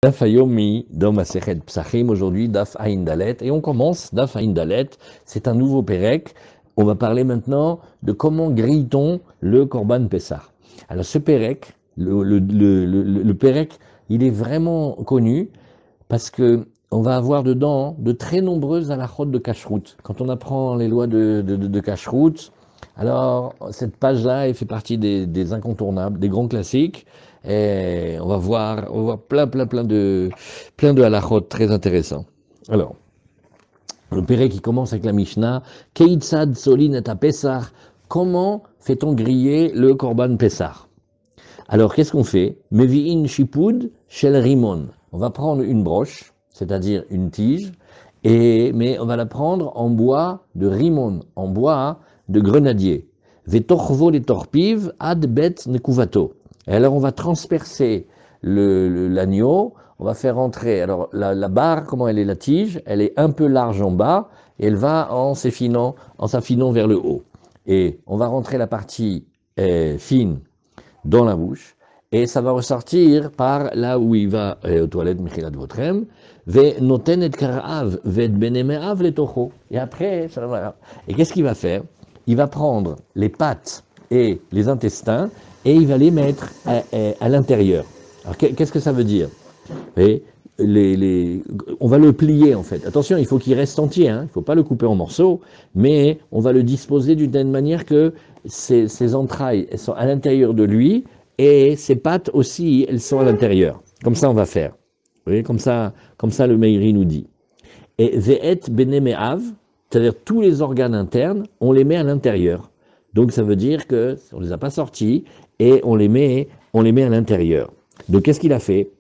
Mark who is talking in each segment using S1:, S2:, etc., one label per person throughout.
S1: Daf Hayomi dans Masechet Psachim, aujourd'hui Daf Ayin Dalet, et on commence Daf Ayin Dalet, c'est un nouveau Pérec. On va parler maintenant de comment grille-t-on le Korban Pessah. Alors ce Pérec, le Pérec, il est vraiment connu parce que on va avoir dedans de très nombreuses halachot de Kashrut. Quand on apprend les lois de Kashrut, alors cette page-là, elle fait partie des incontournables, des grands classiques. Et on va voir plein de halachot très intéressants. Alors, le Pérec qui commence avec la Mishnah, Keitzad Solin et Pessah, comment fait-on griller le Korban Pessah? Alors, qu'est-ce qu'on fait? Mevi'in shipud shel rimon. On va prendre une broche, c'est-à-dire une tige, mais on va la prendre en bois de rimon, en bois de grenadier. Vetorvo les torpiv ad bet nekuvato. Et alors, on va transpercer l'agneau, on va faire entrer. Alors, la barre, comment elle est la tige? Elle est un peu large en bas, et elle va en s'affinant vers le haut. Et on va rentrer la partie fine dans la bouche, et ça va ressortir par là où il va aux toilettes, Mechilat Votrem, ve noten et karav, ve benemeav le tocho. Et après, et qu'est-ce qu'il va faire? Il va prendre les pattes et les intestins, et il va les mettre à l'intérieur. Alors qu'est-ce que ça veut dire? Et on va le plier en fait. Attention, il faut qu'il reste entier, hein. Il ne faut pas le couper en morceaux, mais on va le disposer d'une telle manière que ses entrailles elles sont à l'intérieur de lui et ses pattes aussi, elles sont à l'intérieur. Comme ça, on va faire. Vous voyez, comme ça le Meiri nous dit. Et ve'et benemeav, c'est-à-dire tous les organes internes, on les met à l'intérieur. Donc ça veut dire que on les a pas sortis et on les met à l'intérieur. Donc qu'est-ce qu'il a fait?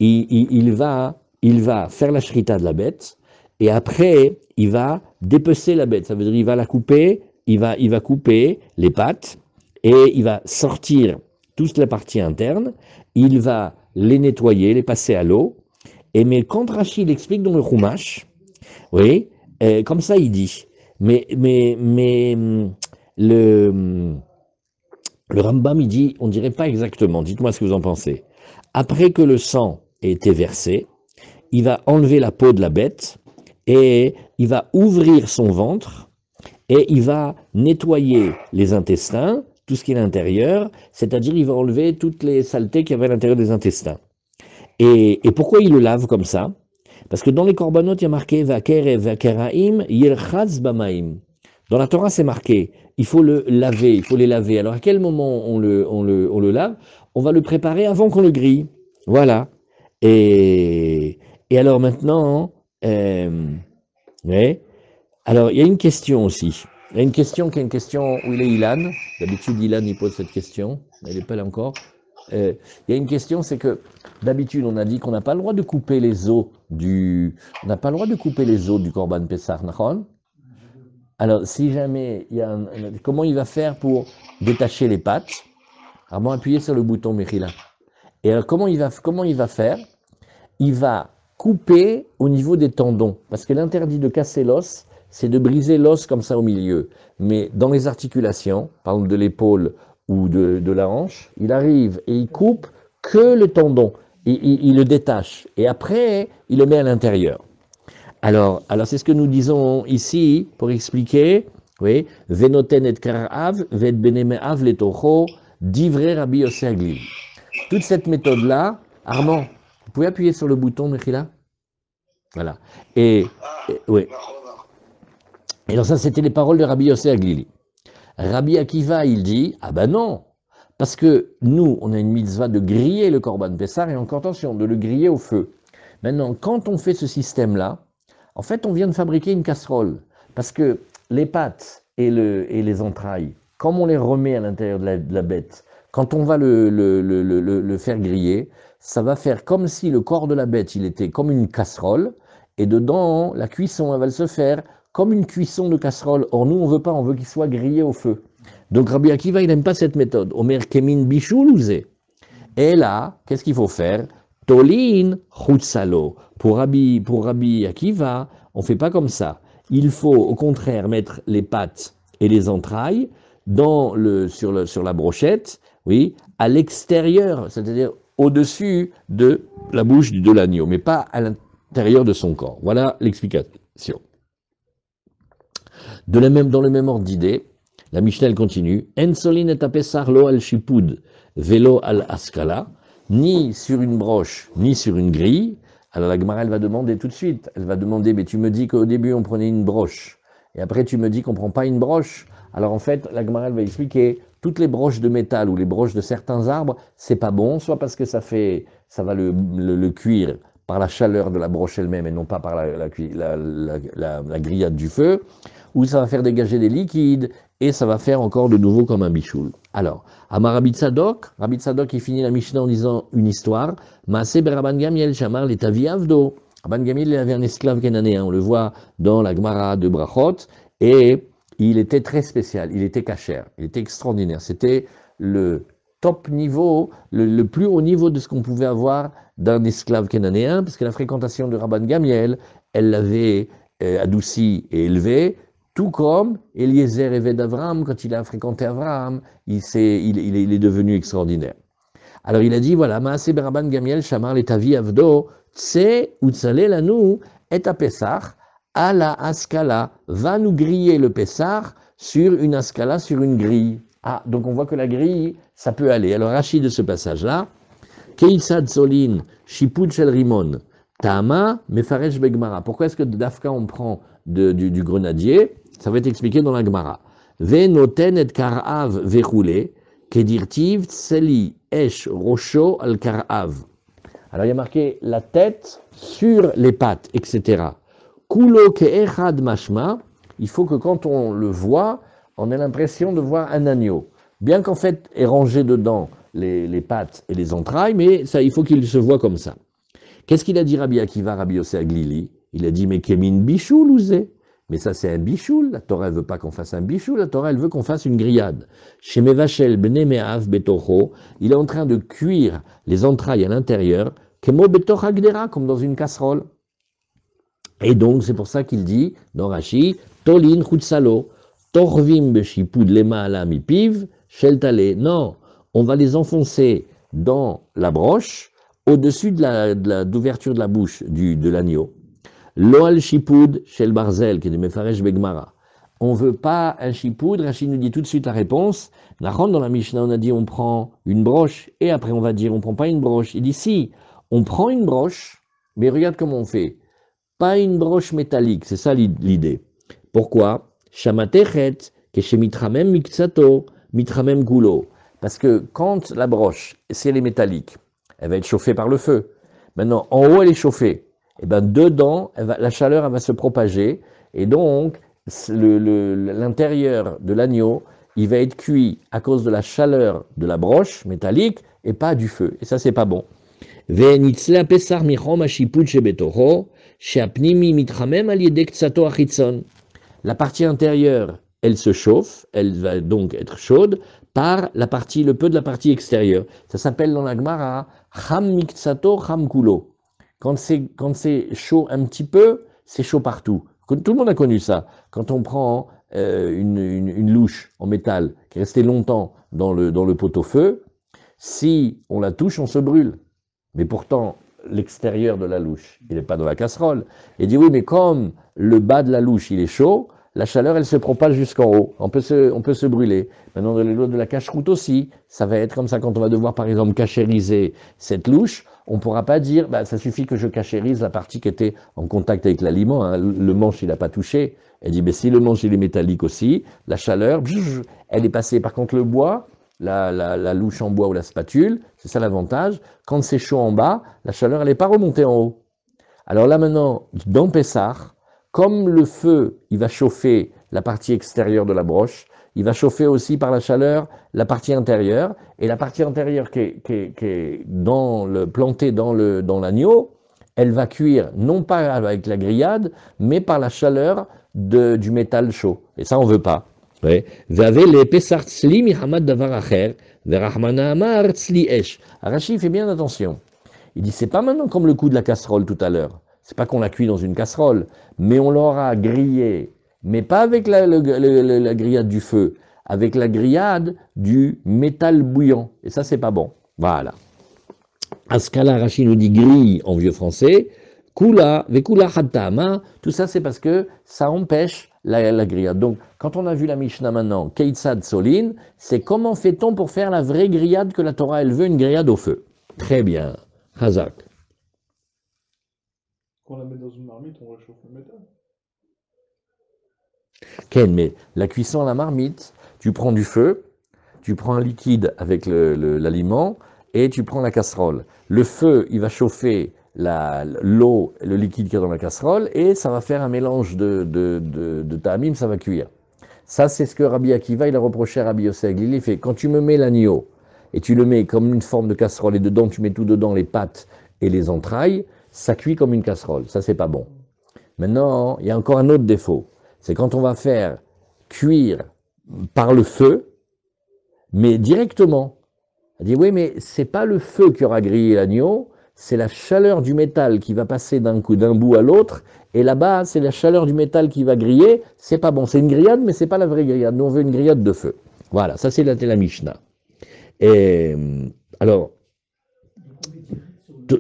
S1: Il va faire la shrita de la bête, et après, il va dépecer la bête. Ça veut dire qu'il va la couper, il va couper les pattes, et il va sortir toute la partie interne, il va les nettoyer, les passer à l'eau, mais quand Rachid explique dans le Chumash, oui, comme ça il dit, mais le Rambam il dit, on dirait pas exactement, dites-moi ce que vous en pensez. Après que le sang ait été versé, il va enlever la peau de la bête et il va ouvrir son ventre et il va nettoyer les intestins, tout ce qui est à l'intérieur, c'est-à-dire il va enlever toutes les saletés qu'il y avait à l'intérieur des intestins. Et pourquoi il le lave comme ça? Parce que dans les korbanot, il y a marqué Vakerev Vakeraim Yirchatz Bamaim. Dans la Torah, c'est marqué, il faut le laver, il faut les laver. Alors à quel moment on le lave? On va le préparer avant qu'on le grille. Voilà. Et alors maintenant, ouais. Alors il y a une question aussi. Il y a une question qui est une question où il est Ilan. D'habitude, Ilan, il pose cette question. Mais il n'est pas là encore. Il y a une question, c'est que d'habitude, on a dit qu'on n'a pas le droit de couper les os on n'a pas le droit de couper les os du Korban Pessah, Nachon. Alors, si jamais il y a comment il va faire pour détacher les pattes? Alors, bon, appuyez sur le bouton Mechila. Et alors, comment il va faire? Il va couper au niveau des tendons, parce que l'interdit de casser l'os, c'est de briser l'os comme ça au milieu. Mais dans les articulations, par exemple de l'épaule ou de la hanche, il arrive et il coupe que le tendon. Il le détache. Et après, il le met à l'intérieur. Alors c'est ce que nous disons ici pour expliquer, oui, Venoten et Karav, Vet Benemeav Letocho, d'Ivrer Rabbi Yossi Aglil. Toute cette méthode-là, Armand, vous pouvez appuyer sur le bouton, Mechila? Voilà. Oui. Et alors ça, c'était les paroles de Rabbi Yossi Aglili. Rabbi Akiva, il dit, ah ben non, parce que nous, on a une mitzvah de griller le Korban Pessah, et encore attention, de le griller au feu. Maintenant, quand on fait ce système-là, en fait, on vient de fabriquer une casserole, parce que les pattes et les entrailles, comme on les remet à l'intérieur de la bête, quand on va le faire griller, ça va faire comme si le corps de la bête, il était comme une casserole, et dedans, la cuisson, elle va se faire comme une cuisson de casserole. Or, nous, on veut pas, on veut qu'il soit grillé au feu. Donc, Rabbi Akiva, il n'aime pas cette méthode. Omer kemin bishoulouze. Et là, qu'est-ce qu'il faut faire? Tolin chutzalo. Pour Rabbi Akiva, on fait pas comme ça. Il faut, au contraire, mettre les pattes et les entrailles sur la brochette, oui, à l'extérieur, c'est-à-dire au-dessus de la bouche de l'agneau, mais pas à l'intérieur de son corps. Voilà l'explication. Dans le même ordre d'idée, la Mishnah elle continue. En solin et apesar lo al shipud velo al askala, ni sur une broche, ni sur une grille. Alors la Gemara elle va demander tout de suite, elle va demander, mais tu me dis qu'au début on prenait une broche, et après tu me dis qu'on ne prend pas une broche. Alors en fait, la Gemara elle va expliquer, toutes les broches de métal ou les broches de certains arbres, c'est pas bon, soit parce que ça va le cuire par la chaleur de la broche elle-même et non pas par la grillade du feu, où ça va faire dégager des liquides, et ça va faire encore de nouveau comme un bichoul. Alors, Amar Rabbi Tzadok il finit la Mishnah en disant une histoire, Maaseh Rabban Gamiel Shamar l'Etavi Avdo. Rabban Gamiel il avait un esclave cananéen, on le voit dans la Gemara de Brachot, et il était très spécial, il était cachère, il était extraordinaire, c'était le top niveau, le plus haut niveau de ce qu'on pouvait avoir d'un esclave cananéen, parce que la fréquentation de Rabban Gamiel, elle l'avait adouci et élevé, tout comme Eliezer rêvait d'Avraham, quand il a fréquenté Avraham, il est devenu extraordinaire. Alors il a dit, voilà, Maaseh Rabban Gamiel Shamar l'Etavi Avdo, Tse Utzale Lanu et à Pessah, à la Askala, va nous griller le Pessah sur une Askala, sur une grille. Ah, donc on voit que la grille, ça peut aller. Alors Rachid de ce passage-là, Keisad Solin, Shipud Shel Rimon, Tama, Mefaresh Begmara. Pourquoi est-ce que d'Afka on prend du grenadier? Ça va être expliqué dans la Gemara. Ve noten et karav vechoule, kedirtiv tseli esh rosho al karav. Alors il y a marqué la tête sur les pattes, etc. Kulo ke'echad mashma, il faut que quand on le voit, on ait l'impression de voir un agneau. Bien qu'en fait est rangé dedans les pattes et les entrailles, mais ça, il faut qu'il se voit comme ça. Qu'est-ce qu'il a dit Rabbi Akiva, Rabbi Yossé Aglili? Il a dit, mais kemin bichoul ou zé? Mais ça, c'est un bichoul. La Torah, elle veut pas qu'on fasse un bichoul. La Torah, elle veut qu'on fasse une grillade. Chez Mevachel bene me'av betocho, il est en train de cuire les entrailles à l'intérieur, kemo betoch agdera, comme dans une casserole. Et donc, c'est pour ça qu'il dit, dans Rashi, tolin chutzalo, torvim beshipud lema ala mipiv, sheltale. Non, on va les enfoncer dans la broche, au-dessus d'ouverture de la bouche de l'agneau. Loal Shipud shel Barzel, qui est de Mefaresh Begmara. On ne veut pas un Shipud, Rachid nous dit tout de suite la réponse. Dans la Mishnah, on a dit on prend une broche, et après on va dire on ne prend pas une broche. Il dit si, on prend une broche, mais regarde comment on fait. Pas une broche métallique, c'est ça l'idée. Pourquoi? Shamatechet, keshemitramen miksato, mitramen gulo. Parce que quand la broche, si elle est métallique, elle va être chauffée par le feu. Maintenant, en haut, elle est chauffée. Et ben dedans, la chaleur elle va se propager, et donc l'intérieur de l'agneau, il va être cuit à cause de la chaleur de la broche métallique et pas du feu. Et ça, c'est pas bon. La partie intérieure, elle se chauffe, elle va donc être chaude par le peu de la partie extérieure. Ça s'appelle dans la Gemara Cham Miktsato Cham Kulo. Quand c'est chaud un petit peu, c'est chaud partout. Tout le monde a connu ça. Quand on prend une louche en métal qui est restée longtemps dans le pot-au-feu, si on la touche, on se brûle. Mais pourtant, l'extérieur de la louche, il n'est pas dans la casserole. Et dit oui, mais comme le bas de la louche, il est chaud, la chaleur, elle se propage jusqu'en haut. On peut se brûler. Maintenant, dans les lots de la cache-croûte aussi, ça va être comme ça quand on va devoir, par exemple, cachériser cette louche. On ne pourra pas dire, bah, ça suffit que je cachérise la partie qui était en contact avec l'aliment. Hein. Le manche, il n'a pas touché. Elle dit, mais si le manche, il est métallique aussi, la chaleur, elle est passée. Par contre, le bois, la louche en bois ou la spatule, c'est ça l'avantage. Quand c'est chaud en bas, la chaleur, elle n'est pas remontée en haut. Alors là, maintenant, dans Pessah, comme le feu, il va chauffer la partie extérieure de la broche, il va chauffer aussi par la chaleur la partie intérieure, et la partie intérieure qui est plantée dans l'agneau, elle va cuire non pas avec la grillade, mais par la chaleur du métal chaud. Et ça, on ne veut pas. Rachid fait bien attention. Il dit, c'est pas maintenant comme le coup de la casserole tout à l'heure. C'est pas qu'on l'a cuit dans une casserole, mais on l'aura grillé, mais pas avec la grillade du feu, avec la grillade du métal bouillant. Et ça, c'est pas bon. Voilà. Askala Rashi nous dit grille en vieux français. Kula, vekula hatama, tout ça c'est parce que ça empêche la grillade. Donc quand on a vu la Mishnah maintenant, Keitzad Solin, c'est comment fait-on pour faire la vraie grillade que la Torah elle veut, une grillade au feu. Très bien, Hazak.
S2: Quand on la met dans une marmite, on réchauffe le métal.
S1: Ken, mais la cuisson à la marmite, tu prends du feu, tu prends un liquide avec l'aliment et tu prends la casserole. Le feu, il va chauffer l'eau, le liquide qui est dans la casserole et ça va faire un mélange de ta'amim, ça va cuire. Ça, c'est ce que Rabbi Akiva, il a reproché à Rabbi Yosef Glili. Il fait, quand tu me mets l'agneau et tu le mets comme une forme de casserole et dedans, tu mets tout dedans, les pâtes et les entrailles, ça cuit comme une casserole. Ça, c'est pas bon. Maintenant, il y a encore un autre défaut. C'est quand on va faire cuire par le feu, mais directement. Elle dit, oui, mais c'est pas le feu qui aura grillé l'agneau, c'est la chaleur du métal qui va passer d'un bout à l'autre, et là-bas, c'est la chaleur du métal qui va griller, c'est pas bon. C'est une grillade, mais c'est pas la vraie grillade. Nous, on veut une grillade de feu. Voilà, ça c'est la Mishnah. Et alors,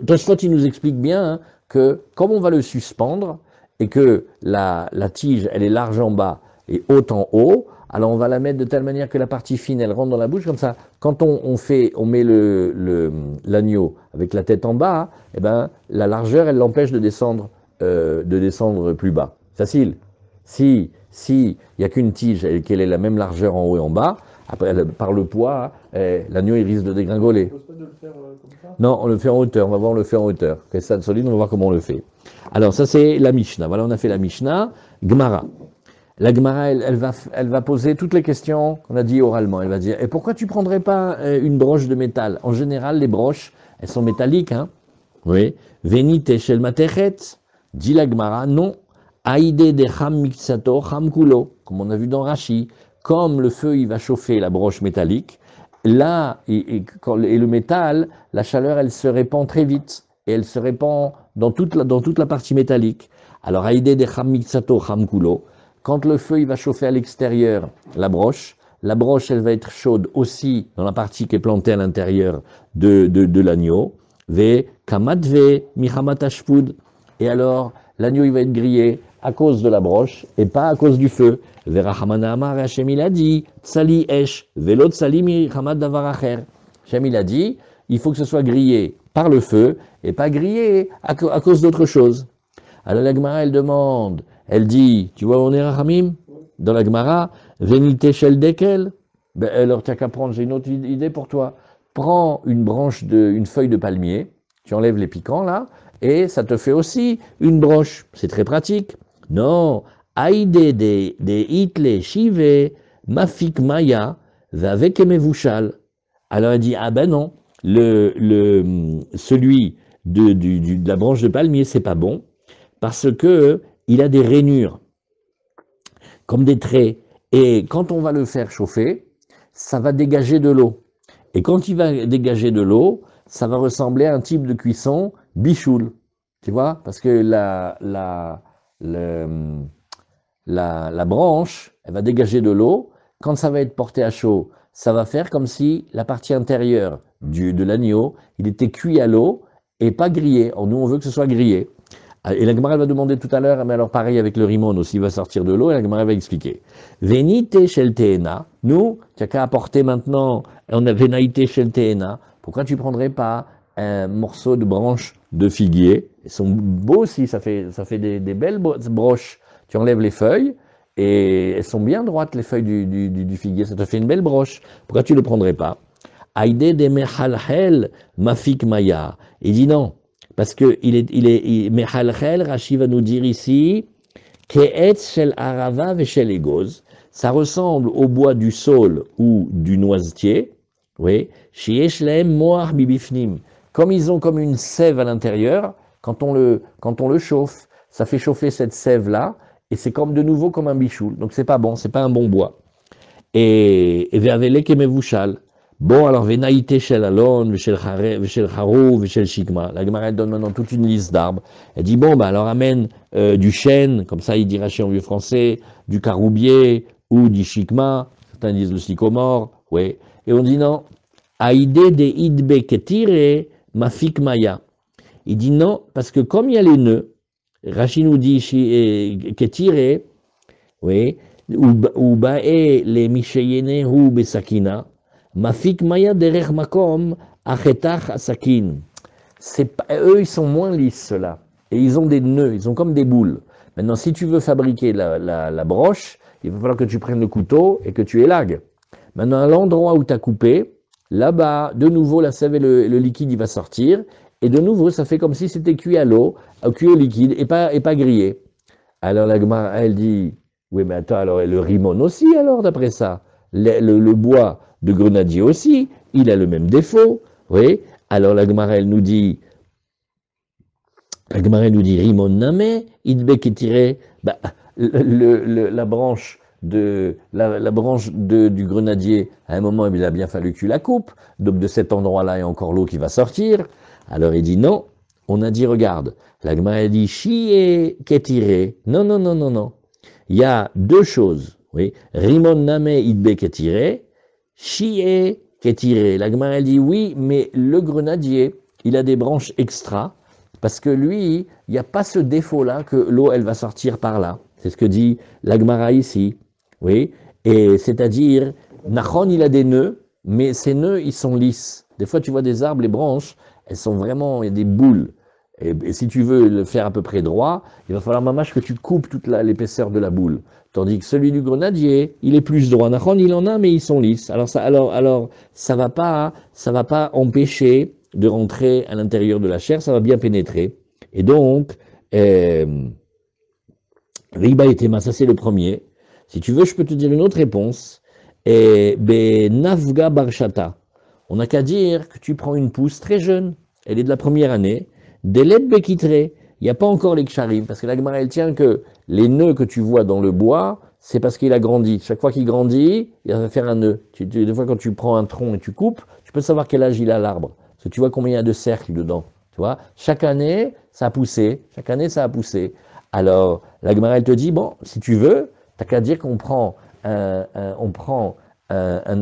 S1: Tosfot, il nous explique bien hein, que comme on va le suspendre, et que la tige, elle est large en bas et haute en haut, alors on va la mettre de telle manière que la partie fine, elle rentre dans la bouche, comme ça, quand on met l'agneau avec la tête en bas, eh ben, la largeur, elle l'empêche de descendre plus bas. Facile. Si il n'y a qu'une tige et qu'elle ait la même largeur en haut et en bas, après, par le poids, l'agneau, il risque de dégringoler.
S2: On ne pose pas de le faire comme ça?
S1: Non, on le fait en hauteur, on va voir, on le fait en hauteur. Kessad solide, on va voir comment on le fait. Alors, ça, c'est la Mishnah. Voilà, on a fait la Mishnah. Gemara. La Gemara, elle va poser toutes les questions qu'on a dit oralement. Elle va dire, et pourquoi tu prendrais pas une broche de métal? En général, les broches, elles sont métalliques, hein. Oui. Venite shel matechet. Dit la Gemara, non. Aïde de cham mixato cham kulo. Comme on a vu dans Rashi. Comme le feu, il va chauffer la broche métallique, là, et le métal, la chaleur, elle se répand très vite. Et elle se répand dans toute la partie métallique. Alors, Aïdé de Cham Mixato Cham Kulo, quand le feu il va chauffer à l'extérieur la broche, elle va être chaude aussi dans la partie qui est plantée à l'intérieur de l'agneau. Ve Kamatve Michamat Ashpud. Et alors, l'agneau il va être grillé à cause de la broche et pas à cause du feu. Verachamana Amar, Hachem il a dit, Tsali Esh, Velo Tsali Michamat Davar Acher. Hachem il a dit, il faut que ce soit grillé par le feu et pas grillé à cause d'autre chose. Alors la Gemara, elle demande, elle dit, tu vois, on est Rachamim dans la Gemara, Venite Shel Dekel. Ben, alors tu n'as qu'à prendre, j'ai une autre idée pour toi. Prends une feuille de palmier, tu enlèves les piquants là, et ça te fait aussi une broche. C'est très pratique. Non, Aïde de Hitle Shive, Mafik Maya, Vavek Emevushal. Alors elle dit, ah ben non, celui de la branche de palmier, c'est pas bon, parce que il a des rainures, comme des traits, et quand on va le faire chauffer, ça va dégager de l'eau. Et quand il va dégager de l'eau, ça va ressembler à un type de cuisson bichoul, tu vois, parce que la branche, elle va dégager de l'eau, quand ça va être porté à chaud, ça va faire comme si la partie intérieure de l'agneau, il était cuit à l'eau et pas grillé. Or, nous, on veut que ce soit grillé. Et la Gemara va demander tout à l'heure, mais alors pareil avec le rimon aussi, il va sortir de l'eau, et la Gemara va expliquer. Venite shel teena, nous, tu n'as qu'à apporter maintenant, on a venaite shel teena, pourquoi tu ne prendrais pas un morceau de branche de figuier? Ils sont beaux aussi, ça fait des belles broches. Tu enlèves les feuilles, et elles sont bien droites, les feuilles du figuier, ça te fait une belle broche. Pourquoi tu ne le prendrais pas? Aïde de mechalhel mafik maya. Il dit non. Parce que Mechalchel, Rashi va nous dire ici, Ke'etz shel arava ve shel egoz, ça ressemble au bois du saule ou du noisetier, oui, sheyesh lahem moach bibifnim, comme ils ont comme une sève à l'intérieur, quand on le chauffe, ça fait chauffer cette sève-là, et c'est comme de nouveau comme un bichoul, donc c'est pas bon, c'est pas un bon bois. Et ve'avelek emevushal. Bon, alors, Venaïté Shel Alon, Veshel Harou, Veshel Shikma. La Gemara donne maintenant toute une liste d'arbres. Elle dit, bon, bah, alors amène du chêne, comme ça il dira chez en vieux français, du caroubier ou du Shikma. Certains disent le sycomore, oui. Et on dit non. Aïdé de Idbe Ketire, mafik maya. Il dit non, parce que comme il y a les nœuds, Rashi nous dit ketiré, oui, ou bae les mishayene hu besakina, mafik maya derech makom achetach asakin. Eux, ils sont moins lisses, ceux-là. Et ils ont des nœuds, ils ont comme des boules. Maintenant, si tu veux fabriquer la broche, il va falloir que tu prennes le couteau et que tu élagues. Maintenant, à l'endroit où tu as coupé, là-bas, de nouveau, la sève et le liquide, il va sortir. Et de nouveau, ça fait comme si c'était cuit à l'eau, cuit au liquide, et pas grillé. Alors la Gemara, elle dit, oui, mais attends, alors le rimon aussi, alors, d'après ça. Le bois de grenadier aussi, il a le même défaut. Oui. Alors la Gemara, elle nous dit, rimon name, idbe ketiré, bah, la branche du grenadier, à un moment, il a bien fallu que tu la coupes, donc de cet endroit-là, il y a encore l'eau qui va sortir. Alors il dit non, on a dit regarde, la Gemara dit chi et ketiré, non, non, non, non, non. Il y a deux choses, oui, rimon name idbe ketiré, chi et ketiré. La Gemara dit oui, mais le grenadier, il a des branches extra, parce que lui, il n'y a pas ce défaut-là que l'eau, elle va sortir par là. C'est ce que dit la Gemara ici. Oui, et c'est-à-dire, Nachon, il a des nœuds, mais ces nœuds, ils sont lisses. Des fois, tu vois des arbres, les branches, elles sont vraiment, il y a des boules. Et si tu veux le faire à peu près droit, il va falloir, mamache, que tu coupes toute l'épaisseur de la boule. Tandis que celui du grenadier, il est plus droit. Nachon, il en a, mais ils sont lisses. Alors ça va pas empêcher de rentrer à l'intérieur de la chair, ça va bien pénétrer. Et donc, Riba et Tema, ça c'est le premier. Si tu veux, je peux te dire une autre réponse. Et Nafga Barshata. On n'a qu'à dire que tu prends une pousse très jeune, elle est de la première année, Deleb Bekitre, il n'y a pas encore les ksharim, parce que la Gemara elle tient que les nœuds que tu vois dans le bois, c'est parce qu'il a grandi. Chaque fois qu'il grandit, il va faire un nœud. Des fois, quand tu prends un tronc et tu coupes, tu peux savoir quel âge il a l'arbre. Parce que tu vois combien il y a de cercles dedans. Tu vois, chaque année, ça a poussé. Chaque année, ça a poussé. Alors, la Gemara, elle te dit, bon, si tu veux, t'as qu'à dire qu'on prend un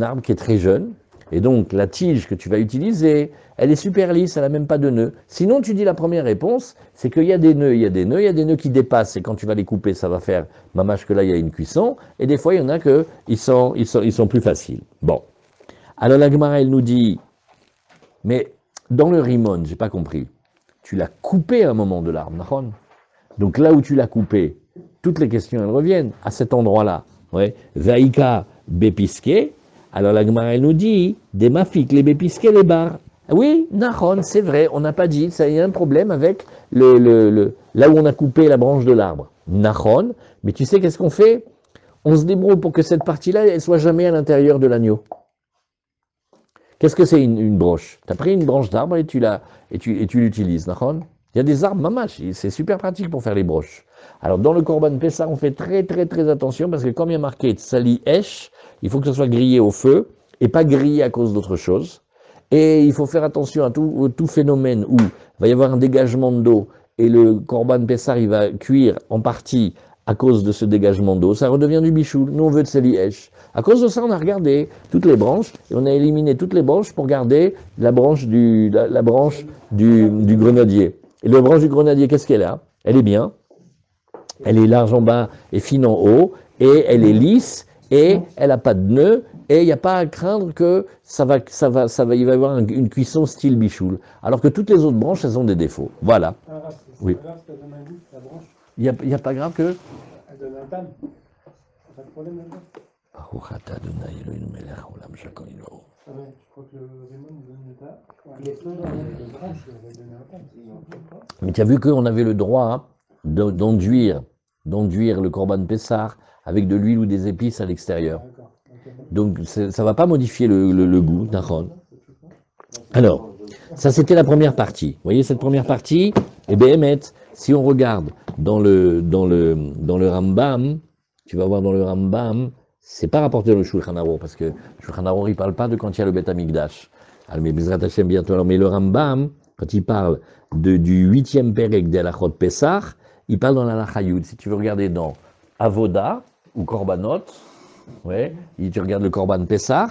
S1: arbre qui est très jeune, et donc la tige que tu vas utiliser, elle est super lisse, elle n'a même pas de nœuds. Sinon, tu dis la première réponse, c'est qu'il y a des nœuds, il y a des nœuds qui dépassent, et quand tu vas les couper, ça va faire, mamache que là, il y a une cuisson, et des fois, il y en a que ils sont plus faciles. Bon. Alors la Gemara, elle nous dit, mais dans le rimon, j'ai pas compris, tu l'as coupé à un moment de l'arbre, Nahon. Donc là où tu l'as coupé, toutes les questions elles reviennent à cet endroit-là. Ouais. Vaïka bépisqué. Alors la Gemara elle nous dit des mafik les bépisqués les bars. Oui, Nahon, c'est vrai, on n'a pas dit, ça y a un problème avec là où on a coupé la branche de l'arbre. Nahon, mais tu sais qu'est-ce qu'on fait? On se débrouille pour que cette partie-là elle soit jamais à l'intérieur de l'agneau. Qu'est-ce que c'est une broche? Tu as pris une branche d'arbre et tu l'utilises, Nahon? Il y a des arbres mamache, c'est super pratique pour faire les broches. Alors dans le Korban Pessah, on fait très très très attention parce que comme il y a marqué Tsali Esh, il faut que ce soit grillé au feu et pas grillé à cause d'autre chose. Et il faut faire attention à tout phénomène où il va y avoir un dégagement d'eau et le Korban Pessah il va cuire en partie à cause de ce dégagement d'eau. Ça redevient du bichoul. Nous on veut Tsali Esh. À cause de ça, on a regardé toutes les branches et on a éliminé toutes les branches pour garder la branche du grenadier. Et la branche du grenadier, qu'est-ce qu'elle a? Elle est bien, elle est large en bas et fine en haut, et elle est lisse, et elle n'a pas de nœud, et il n'y a pas à craindre que il va y avoir une cuisson style bichoul. Alors que toutes les autres branches, elles ont des défauts. Voilà. Oui.
S2: Pas grave si elle donne un goût, la branche.
S1: Il n'y a pas grave que...
S2: Elle donne un tam. Pas de problème là-dedans. Ah ouais, je crois que le Raymond nous donne le tas. Les feux dans les branches, elle va donner un tam.
S1: Mais tu as vu qu'on avait le droit d'enduire le Korban Pessah avec de l'huile ou des épices à l'extérieur. Donc ça ne va pas modifier le goût, d'accord. Alors, ça c'était la première partie. Vous voyez cette première partie? Eh bien, si on regarde dans le Rambam, tu vas voir dans le Rambam, c'est pas rapporté dans le Shulchan Aruch, parce que le Shulchan Aruch il parle pas de quand il y a le Beth Amikdash. Alors, mais Bezrat Hashem bientôt. Alors, mais le Rambam, quand il parle du 8e Perek de l'Achot Pessah, il parle dans la Lachayud. Si tu veux regarder dans Avoda ou Korbanot, ouais, tu regardes le Korban Pessah,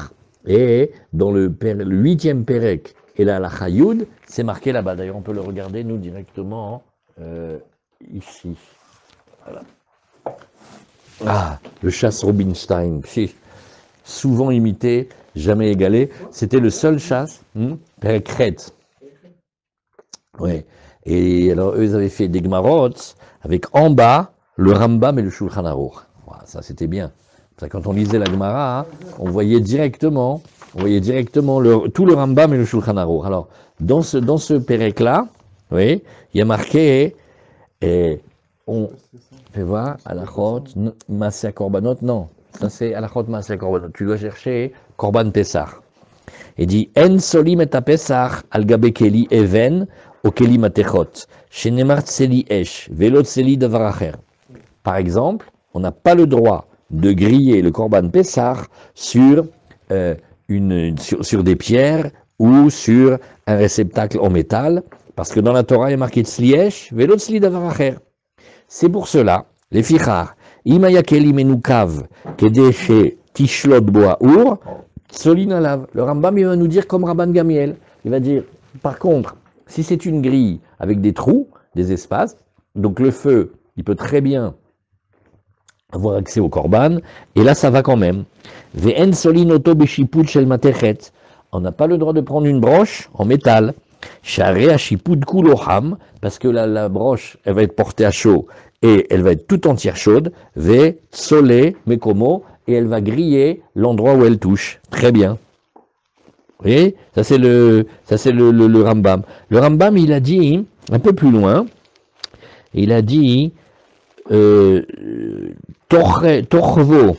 S1: et dans le 8e Perek Et la halakha Yud, c'est marqué là-bas. D'ailleurs, on peut le regarder, nous, directement, ici. Voilà. Ah, le chasse Rubinstein, souvent imité, jamais égalé. C'était le seul chasse, Père Crète. Ouais. Et alors, eux, ils avaient fait des Gmarot avec en bas le Rambam et le Shulchan Aruch. Voilà, ça, c'était bien. Ça, quand on lisait la Gemara, on voyait directement tout le Rambam et le Shulchan Aruch. Alors, dans ce Pérec-là, oui, il y a marqué, on fait voir, Alachot, Maaseh Korbanot, non, ça c'est Alachot Maaseh Korbanot. Tu dois chercher Korban Pessah. Il dit En solim et Pessah al gabe keli even o keli matechot shenemar tseli esh velot tseli davar acher. Par exemple, on n'a pas le droit de griller le Korban Pessah sur des pierres ou sur un réceptacle en métal, parce que dans la Torah il y a marqué tsli esh velot tseli davar acher. C'est pour cela, les fichar, imaya keli menukav kedeshe tishlot boa ur. Solin alav. Le Rambam, il va nous dire comme Rabban Gamiel. Il va dire, par contre, si c'est une grille avec des trous, des espaces, donc le feu, il peut très bien avoir accès au korban, et là, ça va quand même. Ve'en solin oto beshiput shel matechet. On n'a pas le droit de prendre une broche en métal. Share hashiput kuloham, parce que la broche, elle va être portée à chaud, et elle va être tout entière chaude. Ve sole mekomo, et elle va griller l'endroit où elle touche. Très bien. Vous voyez, ça c'est le Rambam. Le Rambam, il a dit, un peu plus loin, il a dit, torvo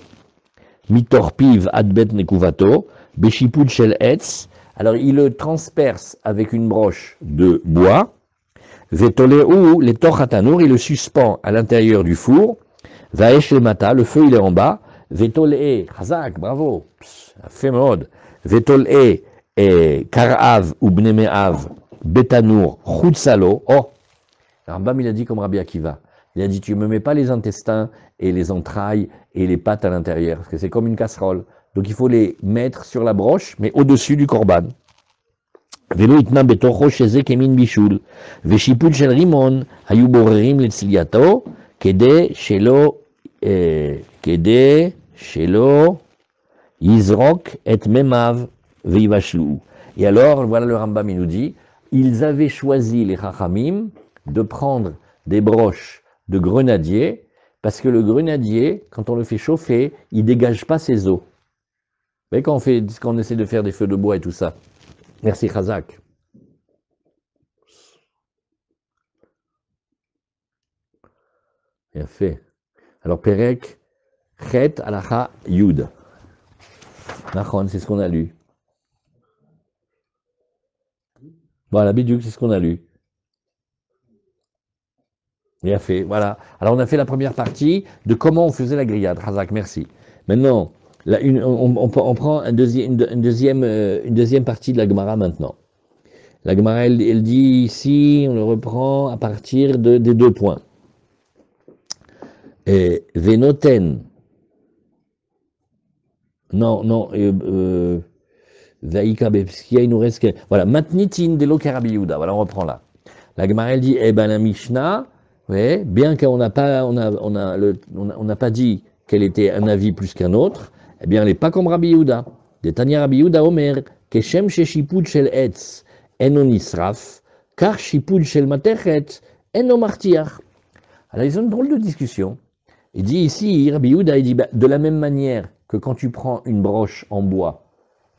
S1: mitorpiv adbet nekuvato, beshipud shel etz. Alors il le transperce avec une broche de bois, vetoleu les torchatanour, il le suspend à l'intérieur du four, vaesh le mata, le feu il est en bas, vetolé, chazak, bravo, fait mode, vetolé, et karav ou bnemeav, betanour, chutzalo, oh, Rambam il a dit comme Rabbi Akiva, il a dit tu me mets pas les intestins et les entrailles et les pattes à l'intérieur, parce que c'est comme une casserole, donc il faut les mettre sur la broche, mais au-dessus du korban. Velo itna betocho sheze kemin bishul, veshipud shel rimon, hayu borerim letzliato, kede shelo, Yizrok et Memav Veivashlu. Et alors, voilà le Rambam, il nous dit, ils avaient choisi les Chachamim de prendre des broches de grenadier, parce que le grenadier, quand on le fait chauffer, il ne dégage pas ses eaux. Vous voyez quand on essaie de faire des feux de bois et tout ça. Merci Chazak. Bien fait. Alors Perek, Chet Alacha Yud. Nachon, c'est ce qu'on a lu. Voilà, Biduk, c'est ce qu'on a lu. Bien fait, voilà. Alors on a fait la première partie de comment on faisait la grillade. Hazak, merci. Maintenant, on prend une deuxième partie de la Gemara maintenant. La Gemara, elle dit ici, on le reprend à partir des 2 points. Venoten. Non, Vaïka Bepskia, il nous reste que. Voilà, Matnitin de l'Okarabi Yuda. Voilà, on reprend là. La Gemara, elle dit, la Mishnah, ouais, bien qu'on n'a pas, on n'a pas dit qu'elle était un avis plus qu'un autre, eh bien, elle n'est pas comme Rabbi Yehuda. De Tanya Rabbi Yehuda Omer, Keshem sheshipud shel etz, eno nisraf, car shipud shel matechet, eno martiach. Alors, ils ont une drôle de discussion. Il dit ici, Rabbi Yehuda, il dit, de la même manière que quand tu prends une broche en bois,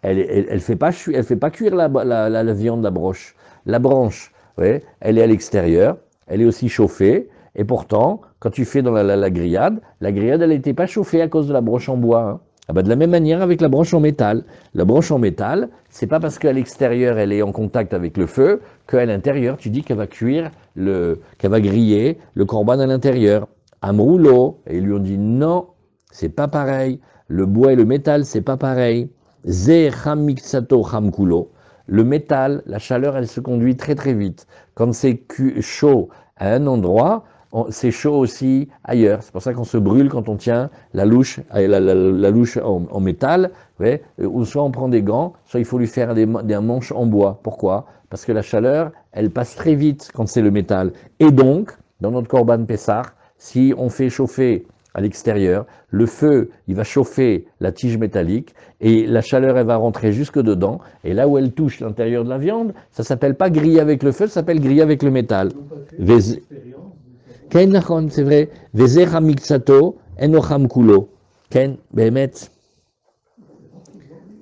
S1: elle fait pas cuire la viande, la broche. La branche, ouais, elle est à l'extérieur, elle est aussi chauffée, et pourtant, quand tu fais dans la grillade, elle n'était pas chauffée à cause de la broche en bois. Hein. Ah bah de la même manière avec la broche en métal. La broche en métal, c'est pas parce qu'à l'extérieur elle est en contact avec le feu, qu'à l'intérieur tu dis qu'elle va cuire, qu'elle va griller le korban à l'intérieur. Amroulo, et ils lui ont dit non, c'est pas pareil. Le bois et le métal, c'est pas pareil. Ze cham miksato cham kulo. Le métal, la chaleur, elle se conduit très très vite. Quand c'est chaud à un endroit, c'est chaud aussi ailleurs. C'est pour ça qu'on se brûle quand on tient la louche, la louche en métal, ouais, ou soit on prend des gants, soit il faut lui faire des manches en bois. Pourquoi? Parce que la chaleur, elle passe très vite quand c'est le métal. Et donc, dans notre Korban Pessah, si on fait chauffer à l'extérieur, le feu, il va chauffer la tige métallique et la chaleur, elle va rentrer jusque dedans. Et là où elle touche l'intérieur de la viande, ça s'appelle pas griller avec le feu, ça s'appelle griller avec le métal. Ken nachon, c'est vrai. Vezer hamiksato enocham kulo. Ken, behemet.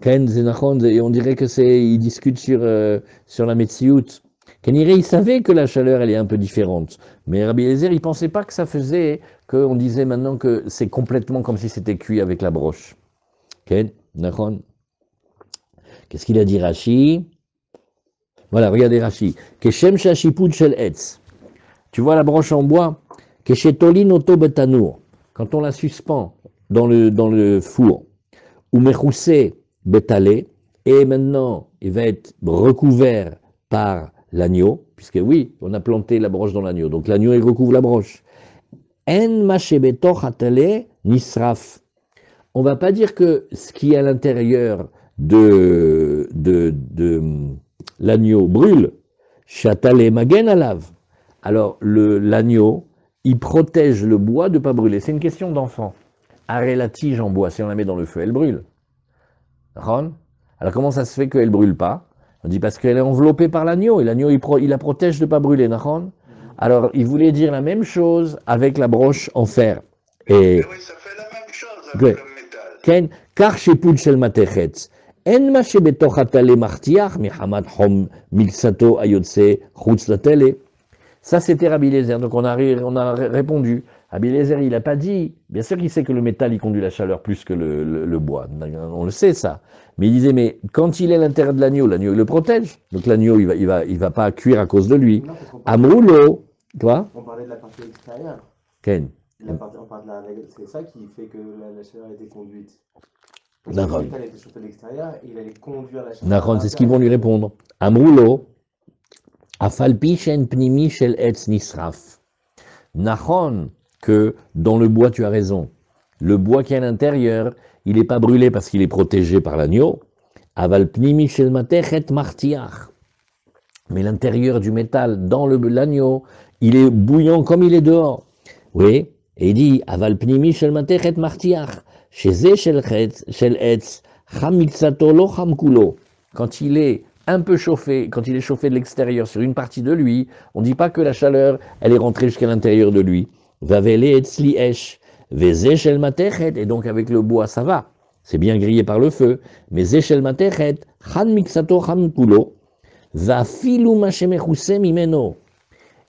S1: Ken, c'est nachon, et on dirait que c'est, ils discutent sur la Metsiout. Keniré, il savait que la chaleur, elle est un peu différente. Mais Rabbi Eliezer, il pensait pas que ça faisait, qu'on disait maintenant que c'est complètement comme si c'était cuit avec la broche. Ken, nachon. Qu'est-ce qu'il a dit Rashi? Voilà, regardez Rashi. Keshem shashipud shel etz. Tu vois la broche en bois? Keshetolin oto betanour. Quand on la suspend dans le four. Ou mechoussé betalé. Et maintenant, il va être recouvert par l'agneau. Puisque oui, on a planté la broche dans l'agneau. Donc l'agneau, il recouvre la broche. En machebetoch atale nisraf. On va pas dire que ce qui est à l'intérieur de l'agneau brûle. Chatale magen alav. Alors l'agneau, il protège le bois de ne pas brûler. C'est une question d'enfant. Arrête la tige en bois, si on la met dans le feu, elle brûle. Alors comment ça se fait qu'elle ne brûle pas? On dit parce qu'elle est enveloppée par l'agneau, et l'agneau il la protège de ne pas brûler. Alors il voulait dire la même chose avec la broche en fer. Et
S3: oui, ça fait la même chose avec le métal.
S1: Ken, car shepud shel matechetz. En ma shebetoch atale martiach mihamad hom milsato ayotse chutz latele. Ça, c'était Rabbi Eliezer. Donc, on a répondu. Rabbi Eliezer, il n'a pas dit. Bien sûr qu'il sait que le métal, il conduit la chaleur plus que le bois. On le sait, ça. Mais il disait, mais quand il est à l'intérieur de l'agneau il le protège. Donc, l'agneau, il va pas cuire à cause de lui. Amroulo, toi?
S2: On parlait de la partie extérieure.
S1: Ken.
S2: On parle c'est ça qui fait que la chaleur a été conduite.
S1: D'accord.
S2: Le métal a été chauffé à l'extérieur, il allait conduire la chaleur.
S1: D'accord, c'est ce qu'ils vont lui répondre. Amroulo. Afalpi shen pnimi shel etz nisraf. Nachon, que dans le bois, tu as raison. Le bois qui est à l'intérieur, il n'est pas brûlé parce qu'il est protégé par l'agneau. Aval pnimi shel matechet martiach. Mais l'intérieur du métal, dans l'agneau, il est bouillant comme il est dehors. Oui, et il dit, aval pnimi shel matechet martiach. Chez shel etz, chamiksato lo chamkulo. Quand il est un peu chauffé, quand il est chauffé de l'extérieur sur une partie de lui, on ne dit pas que la chaleur, elle est rentrée jusqu'à l'intérieur de lui. Vavele etzli esh, veze shel matechet, et donc avec le bois, ça va. C'est bien grillé par le feu. Mais ze shel matechet, chan miksato chan kulo, vafilu machemechuse mimeno.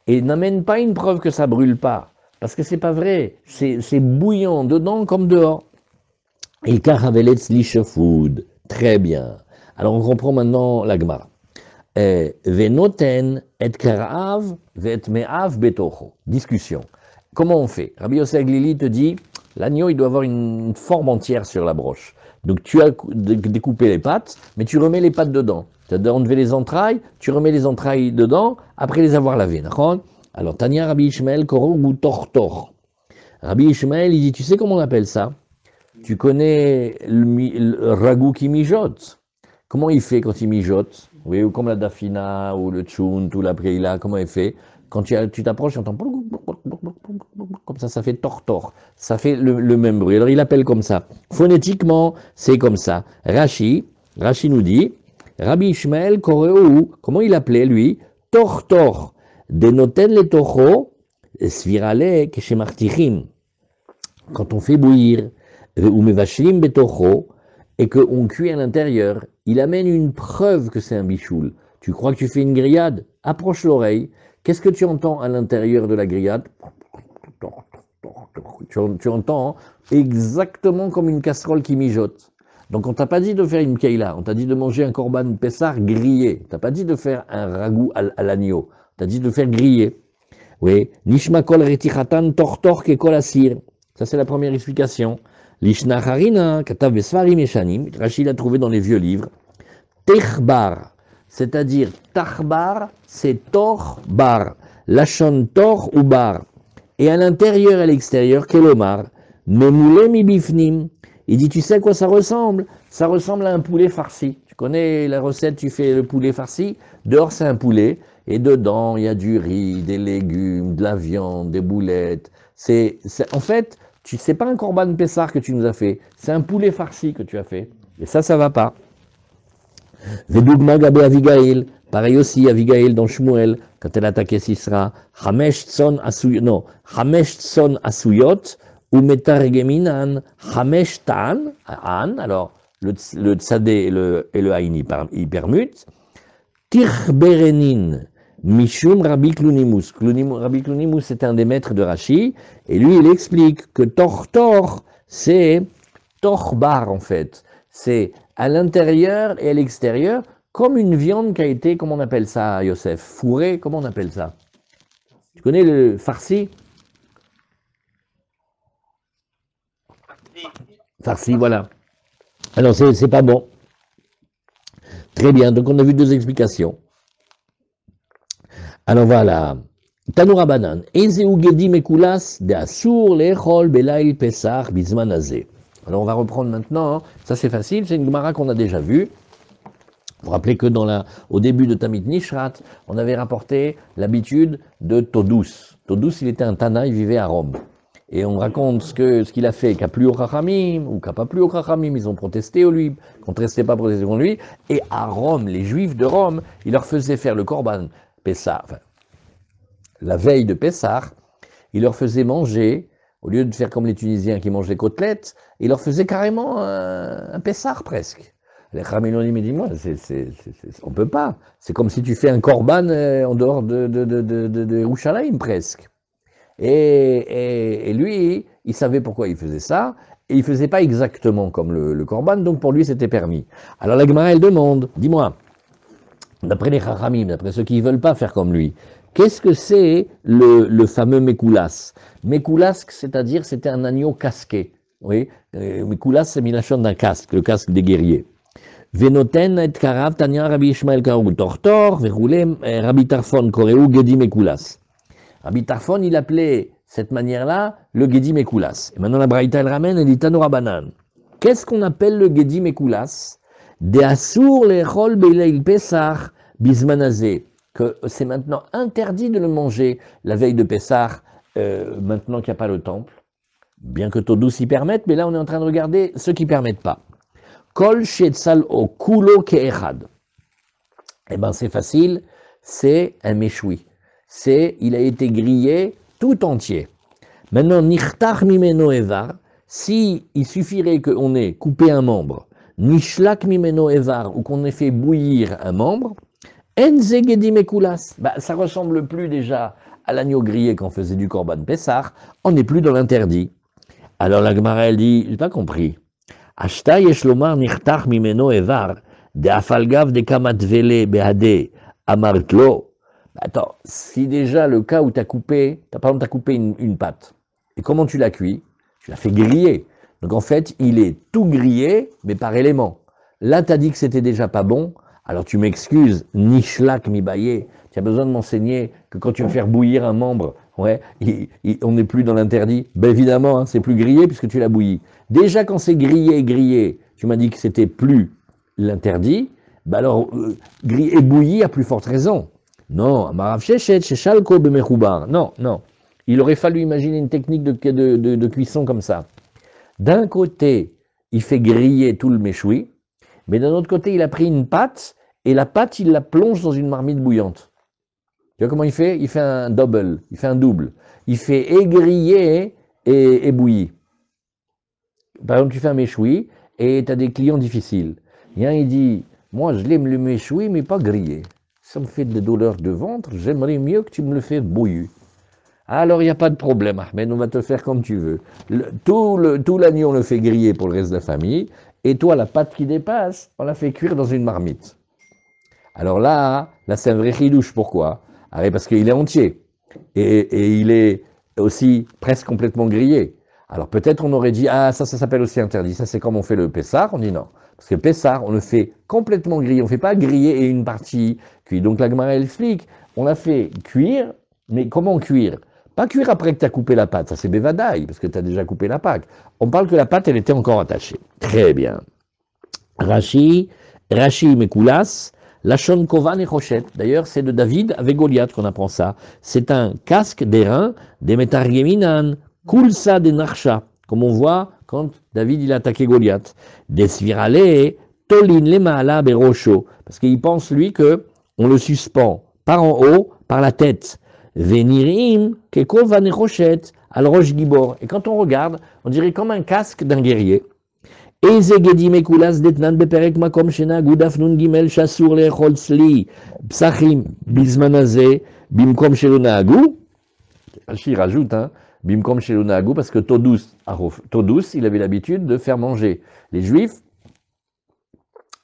S1: Et n'amène pas une preuve que ça brûle pas. Parce que c'est pas vrai. C'est bouillant dedans comme dehors. Il karavel etzli shefud. Très bien. Alors on comprend maintenant la Gemara. Venoten et karav vet me'av betocho. Discussion. Comment on fait? Rabbi Yosef Aglili te dit, l'agneau il doit avoir une forme entière sur la broche. Donc tu as découpé les pattes, mais tu remets les pattes dedans. Tu as enlevé les entrailles, tu remets les entrailles dedans, après les avoir lavées. Alors Tania Rabbi Ishmael Korou Tortor. Rabbi Ishmael il dit, tu sais comment on appelle ça? Tu connais le ragoût qui mijote. Comment il fait quand il mijote? Oui, ou comme la dafina, ou le tchoun, ou la preila, comment il fait? Quand tu t'approches, tu entends comme ça fait tortor. Ça fait le même bruit. Alors il appelle comme ça. Phonétiquement, c'est comme ça. Rashi nous dit, Rabbi Ishmael Koreu, comment il appelait lui? Tortor. Denoten le tocho, svirale keshemartichim. Quand on fait bouillir, ou mevashlim betocho, et qu'on cuit à l'intérieur, il amène une preuve que c'est un bichoul. Tu crois que tu fais une grillade? Approche l'oreille. Qu'est-ce que tu entends à l'intérieur de la grillade? Tu entends exactement comme une casserole qui mijote. Donc on t'a pas dit de faire une keila, on t'a dit de manger un korban pessar grillé. On t'a pas dit de faire un ragoût à l'agneau. On t'a dit de faire griller. Oui. Nishma kol retichatan tortor ke kol asir. Ça c'est la première explication. Lishna harina katav besfarim yeshanim. Rachid a trouvé dans les vieux livres. Techbar, c'est-à-dire tachbar, c'est tor bar. Lachon tor ou bar. et à l'intérieur et à l'extérieur, kelomar, memoulé mi bifnim. Il dit, tu sais à quoi ça ressemble? Ça ressemble à un poulet farci. Tu connais la recette, tu fais le poulet farci? Dehors, c'est un poulet, et dedans, il y a du riz, des légumes, de la viande, des boulettes. En fait, c'est pas un korban pessar que tu nous as fait, c'est un poulet farci que tu as fait. Et ça va pas. Vedougma Gabé Avigail, pareil aussi, Avigail dans Shmuel, quand elle attaquait Sisra, Hamesh Tson Asuyot, ou Metaregeminan, Hamesh Ta'an, An, alors le Tzadé et le Haïn y permutent, Tirberenin, Mishum Rabbi Klunimus. Rabbi Klunimus, c'est un des maîtres de Rashi, et lui, il explique que Tortor, c'est Torbar en fait. C'est à l'intérieur et à l'extérieur, comme une viande qui a été, comment on appelle ça, Yosef? Fourrée, comment on appelle ça? Tu connais le farci? Farci, voilà. Alors, c'est pas bon. Très bien, donc on a vu deux explications. Alors voilà. Tanoura Banan. Ezeu Gedi Mekulas de Asur Lechol Belail Pesach Bizman Azeh. Alors on va reprendre maintenant, hein. Ça c'est facile, c'est une Gemara qu'on a déjà vue. Vous vous rappelez que au début de Tamit Nishrat, on avait rapporté l'habitude de Todus. Todus, il était un Tana, il vivait à Rome. Et on raconte ce qu'il a fait, qu'a plu au Chachamim, ou qu'a pas plu au Chachamim, ils ont protesté au lui, contesté pas protesté contre lui. Et à Rome, les Juifs de Rome, il leur faisait faire le Korban Pessah, enfin, la veille de Pessah, il leur faisait manger, au lieu de faire comme les Tunisiens qui mangent les côtelettes, il leur faisait carrément un Pessah presque. Les Chamilonim me disent, moi, on peut pas. C'est comme si tu fais un Korban en dehors de Yerushalayim presque. Et lui, il savait pourquoi il faisait ça, et il faisait pas exactement comme le Korban, donc pour lui c'était permis. Alors la Gemara, elle demande, dis-moi, d'après les Chachamim, d'après ceux qui ne veulent pas faire comme lui, qu'est-ce que c'est le fameux Mekoulas? Mekoulas, c'est-à-dire c'était un agneau casqué. Oui, Mekoulas, c'est Milachon d'un casque, le casque des guerriers. Venoten et Karav, Tanya Rabbi Ishmael Karou, Tortor, Veroulem, Rabbi Tarfon, Koreu, Gedi Mekoulas. Rabbi Tarfon, il appelait cette manière-là le Gedi Mekoulas. Et maintenant la Braïta, elle ramène, elle dit Tanora Banan. Qu'est-ce qu'on appelle le Gedi Mekoulas? De Asur lechol beleil Pesach bismanazé, que c'est maintenant interdit de le manger la veille de Pessah, maintenant qu'il n'y a pas le temple. Bien que Todous y permette, mais là on est en train de regarder ceux qui ne permettent pas. Kol shetzal o kulo ke'echad. Eh bien c'est facile, c'est un méchoui. Il a été grillé tout entier. Maintenant, nichtach mimeno evar, si il suffirait qu'on ait coupé un membre, nishlak mimeno evar, ou qu'on ait fait bouillir un membre, enze gedi mekoulas, ça ressemble plus déjà à l'agneau grillé qu'on faisait du Korban Pessah, on n'est plus dans l'interdit. Alors la Gemara, elle dit, j'ai pas compris. Ashta yeshlomar nichtach mimeno evar, de afalgav de kamat vele behade amartlo. Attends, si déjà le cas où tu as coupé, par exemple, tu as coupé une pâte, et comment tu l'as cuit? Tu l'as fait griller. Donc en fait, il est tout grillé, mais par éléments. Là, tu as dit que c'était déjà pas bon, alors tu m'excuses, nishlak mi baye, tu as besoin de m'enseigner que quand tu veux faire bouillir un membre, ouais, on n'est plus dans l'interdit. Ben évidemment, hein, c'est plus grillé puisque tu l'as bouilli. Déjà quand c'est grillé, tu m'as dit que c'était plus l'interdit, ben alors grillé et bouilli à plus forte raison. Non, non. Il aurait fallu imaginer une technique de cuisson comme ça. D'un côté, il fait griller tout le méchoui, mais d'un autre côté, il a pris une pâte, et la pâte, il la plonge dans une marmite bouillante. Tu vois comment il fait? Il fait un double, il fait un double. Il fait et griller et bouilli. Par exemple, tu fais un méchoui, et tu as des clients difficiles. Il y a un, il dit, moi, je l'aime le méchoui, mais pas grillé. Ça me fait des douleurs de ventre, j'aimerais mieux que tu me le fasses bouillir. Alors, il n'y a pas de problème, Ahmed, on va te faire comme tu veux. Tout l'agneau, on le fait griller pour le reste de la famille, et toi, la pâte qui dépasse, on la fait cuire dans une marmite. Alors là c'est un vrai chidouche, pourquoi? Parce qu'il est entier, et il est aussi presque complètement grillé. Alors peut-être on aurait dit, ça s'appelle aussi interdit, ça c'est comme on fait le Pessah, on dit non. Parce que Pessah, on le fait complètement grillé, on ne fait pas griller et une partie cuite. Donc la Gemara explique, on l'a fait cuire, mais comment cuire? Pas cuire après que tu as coupé la pâte, ça c'est bévadaï, parce que tu as déjà coupé la pâte. On parle que la pâte, elle était encore attachée. Très bien. Rashi Mekoulas, Lachon Kovan et Rochette. D'ailleurs, c'est de David avec Goliath qu'on apprend ça. C'est un casque d'airain, des Metargeminan, Kulsa de Narsha, comme on voit quand David il a attaqué Goliath. Des Svirale, Tolin le Maala Berocho, parce qu'il pense lui que on le suspend par en haut, par la tête. Venirim, Keko Van et Rochette, al Roche Gibor. Et quand on regarde, on dirait comme un casque d'un guerrier. איזה גדים מקולס דתנן בפרק מקום שנהגו דף נ"ג שאסור לאכול צלי פסחים בזמן הזה במקום שלא נהגו. Rashi rajoute, hein, במקום שלא נהגו, parce que Todus, il avait l'habitude de faire manger les Juifs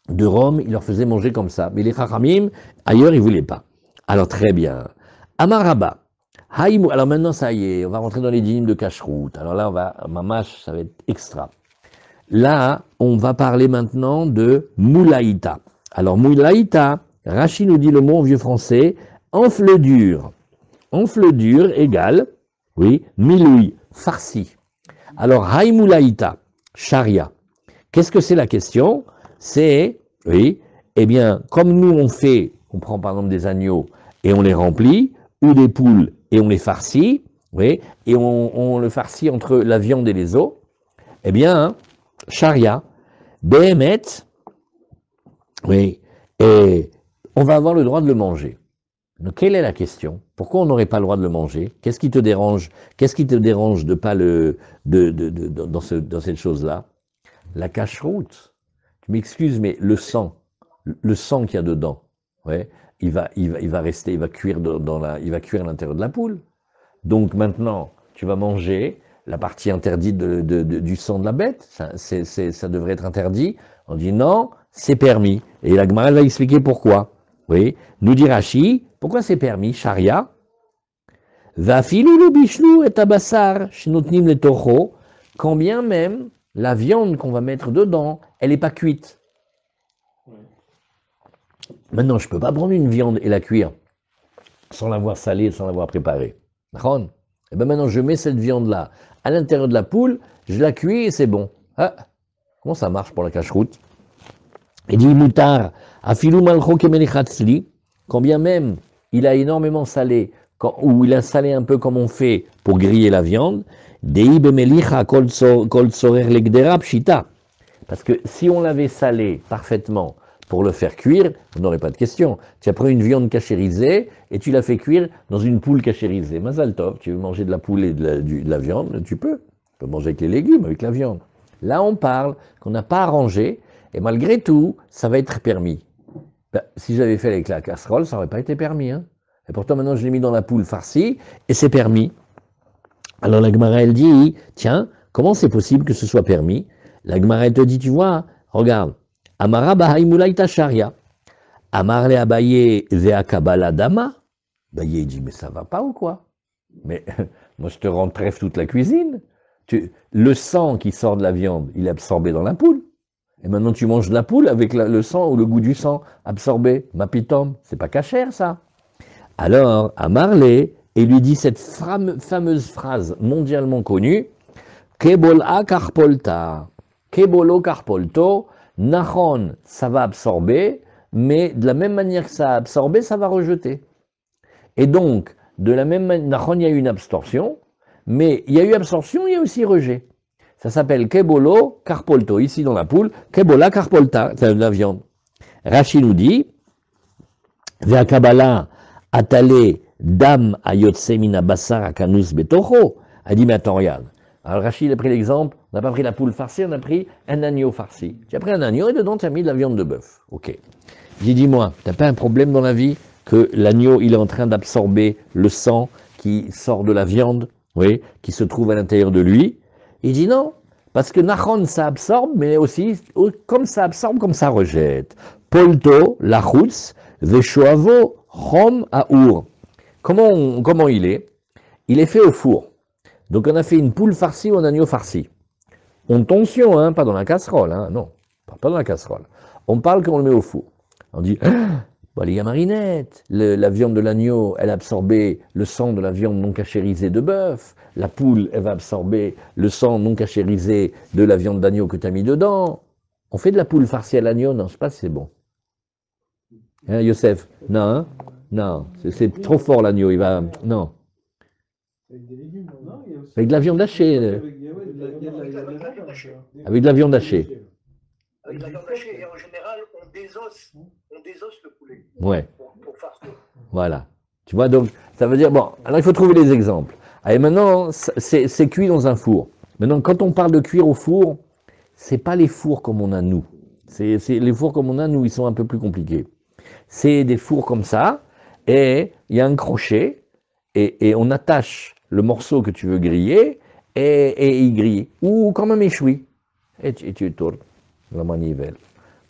S1: de Rome, il leur faisait manger comme ça. Mais les Chachamim, ailleurs, ils ne voulaient pas. Alors très bien. Amaraba. Alors maintenant, ça y est, on va rentrer dans les dîmes de cacheroute. Alors là, on va, mamash, ça va être extra. Là, on va parler maintenant de moulaïta. Alors, moulaïta, Rashi nous dit le mot en vieux français, enfle dur. Enfle dur égale, oui, miloui, farci. Alors, haï moulaïta, charia. Qu'est-ce que c'est la question? C'est, oui, eh bien, comme nous on prend par exemple des agneaux et on les remplit, ou des poules et on les farcit, oui, et on le farcit entre la viande et les os, eh bien, charia, Behemet, oui, et on va avoir le droit de le manger. Donc, quelle est la question? Pourquoi on n'aurait pas le droit de le manger? Qu'est-ce qui te dérange? Qu'est-ce qui te dérange de pas dans cette chose-là? La cacheroute. Tu m'excuses, mais le sang qu'il y a dedans, ouais, il va rester, il va cuire il va cuire à l'intérieur de la poule. Donc maintenant, tu vas manger la partie interdite du sang de la bête, ça devrait être interdit. On dit non, c'est permis. Et la Gemara va expliquer pourquoi. Oui, nous dit Rashi, pourquoi c'est permis, charia? Vafilu le bichlou et tabassar, shnotnim le tocho, quand bien même la viande qu'on va mettre dedans, elle n'est pas cuite. Maintenant, je ne peux pas prendre une viande et la cuire sans l'avoir salée, sans l'avoir préparée. D'accord? Et bien maintenant, je mets cette viande-là à l'intérieur de la poule, je la cuis et c'est bon. Ah, comment ça marche pour la cacheroute? Il dit Moutar, afilou malcho kemenechatzli, quand bien même il a énormément salé, ou il a salé un peu comme on fait pour griller la viande, dei bemelicha kol tzorer legdera pshita. Parce que si on l'avait salé parfaitement pour le faire cuire, on n'aurait pas de question. Tu as pris une viande cachérisée et tu l'as fait cuire dans une poule cachérisée. Mazal tov, tu veux manger de la poule et de la viande, tu peux. Tu peux manger avec les légumes, avec la viande. Là, on parle qu'on n'a pas arrangé et malgré tout, ça va être permis. Ben, si j'avais fait avec la casserole, ça n'aurait pas été permis. Hein. Et pourtant, maintenant, je l'ai mis dans la poule farcie et c'est permis. Alors la Gemara, elle dit, tiens, comment c'est possible que ce soit permis? La Gemara, elle te dit, tu vois, regarde, Amara Bahaï Moulaïta Sharia. Amar le Abaye Veakabala Dama. Abaye dit, mais ça va pas ou quoi? Mais moi, je te rends trèfle toute la cuisine. Le sang qui sort de la viande, il est absorbé dans la poule. Et maintenant, tu manges de la poule avec le sang ou le goût du sang absorbé. Ma pitom, c'est pas cachère, ça. Alors, Amarle, et lui dit cette fameuse phrase mondialement connue, Kebola karpolta. Kebolo karpolto. Nachon, ça va absorber, mais de la même manière que ça a absorbé, ça va rejeter. Et donc, de la même manière, Nachon, il y a eu une absorption, mais il y a eu absorption, il y a aussi rejet. Ça s'appelle Kebolo Karpolto, ici dans la poule, Kebola Karpolta, c'est de la viande. Rashi nous dit, Veakabala atale dam ayotsemina basar akanus betocho. Elle dit, mais attends, regarde. Alors Rachid a pris l'exemple, on n'a pas pris la poule farcie, on a pris un agneau farci. Tu as pris un agneau et dedans tu as mis de la viande de bœuf. Ok. J'ai dit, dis-moi, tu n'as pas un problème dans la vie que l'agneau il est en train d'absorber le sang qui sort de la viande, oui, qui se trouve à l'intérieur de lui? Il dit non, parce que Nachon ça absorbe, mais aussi comme ça absorbe, comme ça rejette. Polto, lachutz, veshoavo, chom aour. Comment il est? Il est fait au four. Donc on a fait une poule farcie ou un agneau farci. On tension, hein, pas dans la casserole, hein, non, pas dans la casserole. On parle qu'on le met au four. On dit, Voilà, il y a marinette. La viande de l'agneau, elle a absorbé le sang de la viande non cachérisée de bœuf. La poule, elle va absorber le sang non cachérisé de la viande d'agneau que tu as mis dedans. On fait de la poule farcie à l'agneau? Non, je sais pas si c'est bon. Hein, Youssef? Non, hein? Non, c'est trop fort l'agneau, il va... Non.
S2: Avec des légumes, non? Il y a aussi...
S1: Avec de la viande hachée.
S2: Il y a de la viande hachée.
S1: Avec de la viande hachée.
S3: Avec la viande hachée, et en général, on désosse le poulet.
S1: Ouais.
S3: Pour farcir.
S1: Voilà. Tu vois, donc, ça veut dire, bon, alors il faut trouver les exemples. Allez, maintenant, c'est cuit dans un four. Maintenant, quand on parle de cuire au four, c'est pas les fours comme on a nous. Les fours comme on a nous, ils sont un peu plus compliqués. C'est des fours comme ça, et il y a un crochet, et on attache le morceau que tu veux griller, et il grille. Ou comme un méchoui. Et tu tournes la manivelle.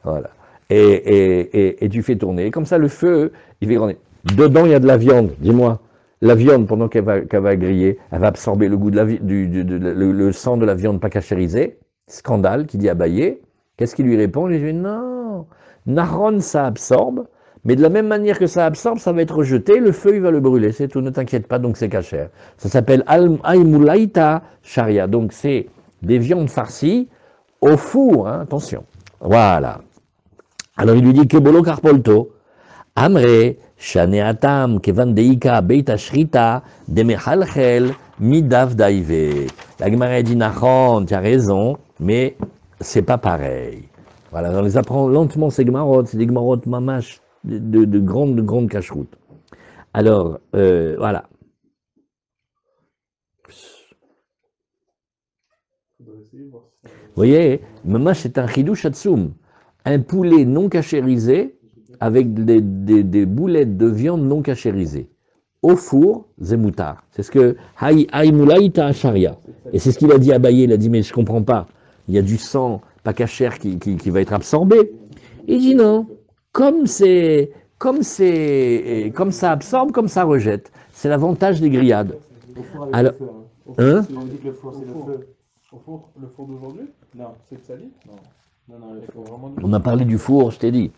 S1: Voilà. Et tu fais tourner. Comme ça, le feu, il fait grandir. Dedans, il y a de la viande. Dis-moi, la viande, pendant qu'elle va griller, elle va absorber le goût de le sang de la viande pas cachérisée. Scandale, qui dit abaillé. Qu'est-ce qu'il lui répond? Il lui dit non, Naron, ça absorbe, mais de la même manière que ça absorbe, ça va être rejeté, le feu, il va le brûler. C'est tout, ne t'inquiète pas, donc c'est cachère. Ça s'appelle Aimulaita Sharia. Donc c'est des viandes farcies au four, hein, attention. Voilà. Alors il lui dit Kebolo Karpolto, Amre, Shaneatam, Kevan Deika, Beita Shrita, Demechalchel, Midav Daive. La Gemara dit Nachon, tu as raison, mais c'est pas pareil. Voilà, on les apprend lentement ces Gemarot, c'est des Gemarot mamash de grandes cacheroutes. Alors, voilà. Vous voyez, mamash c'est un chidouch hatsum. Un poulet non cachérisé avec des boulettes de viande non cachérisées. Au four, zemoutar. C'est ce que Haïmoulaïta Sharia. Et c'est ce qu'il a dit à Abaye, il a dit, mais je comprends pas. Il y a du sang pas cachère qui va être absorbé. Il dit non. Comme ça absorbe, comme ça rejette. C'est l'avantage des grillades.
S2: Au four avec
S1: Alors,
S2: le feu.
S1: hein?
S2: On dit que le four, c'est le feu. Au four, le four d'aujourd'hui? Non, c'est de Sali? Non, il faut vraiment...
S1: On a parlé du four, je t'ai dit.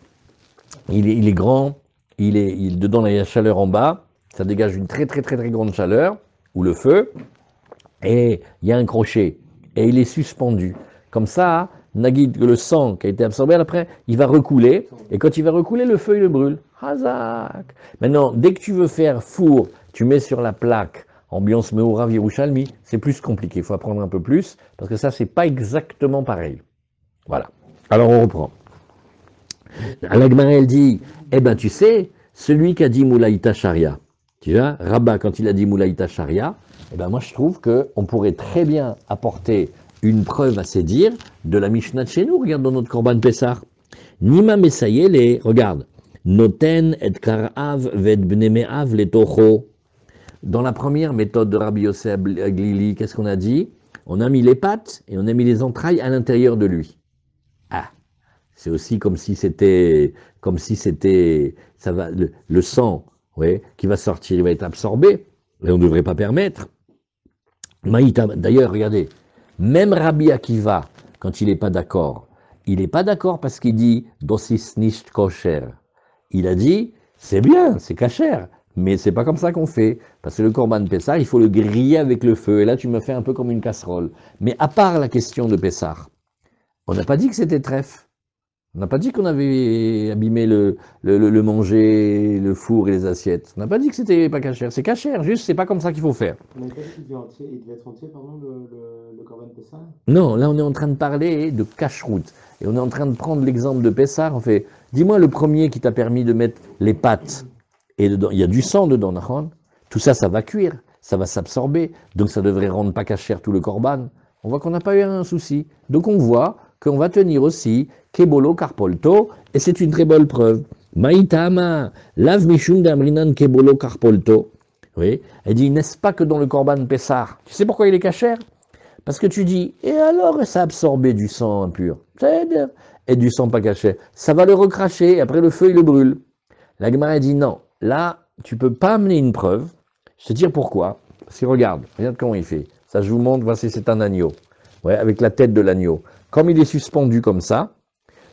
S1: Il est grand, dedans il y a la chaleur en bas, ça dégage une très grande chaleur, ou le feu, et il y a un crochet, et il est suspendu. Comme ça, Nagid, le sang qui a été absorbé après, il va recouler, et quand il va recouler, le feu il le brûle. Hazak. Maintenant, dès que tu veux faire four, tu mets sur la plaque, ambiance Meorav Yerushalmi, c'est plus compliqué, il faut apprendre un peu plus, parce que ça c'est pas exactement pareil. Voilà. Alors on reprend. La Gemara, elle dit, eh ben tu sais, celui qui a dit Moulaïta Sharia, tu vois, Rabat, quand il a dit Moulaïta Sharia, eh ben moi je trouve qu'on pourrait très bien apporter une preuve à ces dires de la Mishnah de chez nous. Regarde dans notre Korban Pessah. Nima Mesayele, regarde, Noten et Karav ved Bnemeav le Tocho. Dans la première méthode de Rabbi Yosef Glili, qu'est-ce qu'on a dit? On a mis les pattes et on a mis les entrailles à l'intérieur de lui. Ah, c'est aussi comme si c'était, ça va, le sang, ouais, qui va sortir, il va être absorbé, et on ne devrait pas permettre. Maïta, d'ailleurs, regardez, même Rabbi Akiva, quand il n'est pas d'accord parce qu'il dit dosis nicht kosher. Il a dit, c'est bien, c'est kasher, mais c'est pas comme ça qu'on fait, parce que le Korban Pessah, il faut le griller avec le feu, et là tu me fais un peu comme une casserole. Mais à part la question de Pessah, on n'a pas dit que c'était trèfle. On n'a pas dit qu'on avait abîmé le manger, le four et les assiettes. On n'a pas dit que c'était pas cachère. C'est cachère, juste c'est pas comme ça qu'il faut faire.
S2: On n'avait pas dit qu'il devait être entier, pardon, le Korban Pessah?
S1: Non, là on est en train de parler de cacheroute. Et on est en train de prendre l'exemple de Pessah. On fait, dis-moi le premier qui t'a permis de mettre les pâtes. Et dedans, il y a du sang dedans, d'accord? Tout ça, ça va cuire, ça va s'absorber. Donc ça devrait rendre pas cachère tout le Korban. On voit qu'on n'a pas eu un souci. Donc on voit qu'on va tenir aussi Kebolo Karpolto, et c'est une très bonne preuve. Maïtama, lav mishum d'amrinan Kebolo Karpolto. Oui, elle dit, n'est-ce pas que dans le Korban Pessah, tu sais pourquoi il est cachère? Parce que tu dis, et alors ça a absorbé du sang impur, et du sang pas caché, ça va le recracher, et après le feu il le brûle. La Gemara dit non, là tu peux pas amener une preuve. Je te dire pourquoi. Parce que regarde comment il fait. Ça je vous montre, voici c'est un agneau, ouais, avec la tête de l'agneau. Comme il est suspendu comme ça,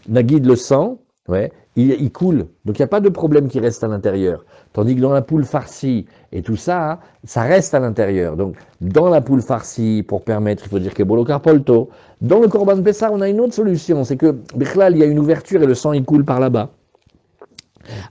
S1: Nagid le sang, ouais, il coule. Donc il n'y a pas de problème qui reste à l'intérieur. Tandis que dans la poule farcie et tout ça, hein, ça reste à l'intérieur. Donc dans la poule farcie, pour permettre, il faut dire que bolo carpolto. Dans le Corban Pessah, on a une autre solution. C'est que, Bichlal, il y a une ouverture et le sang il coule par là-bas.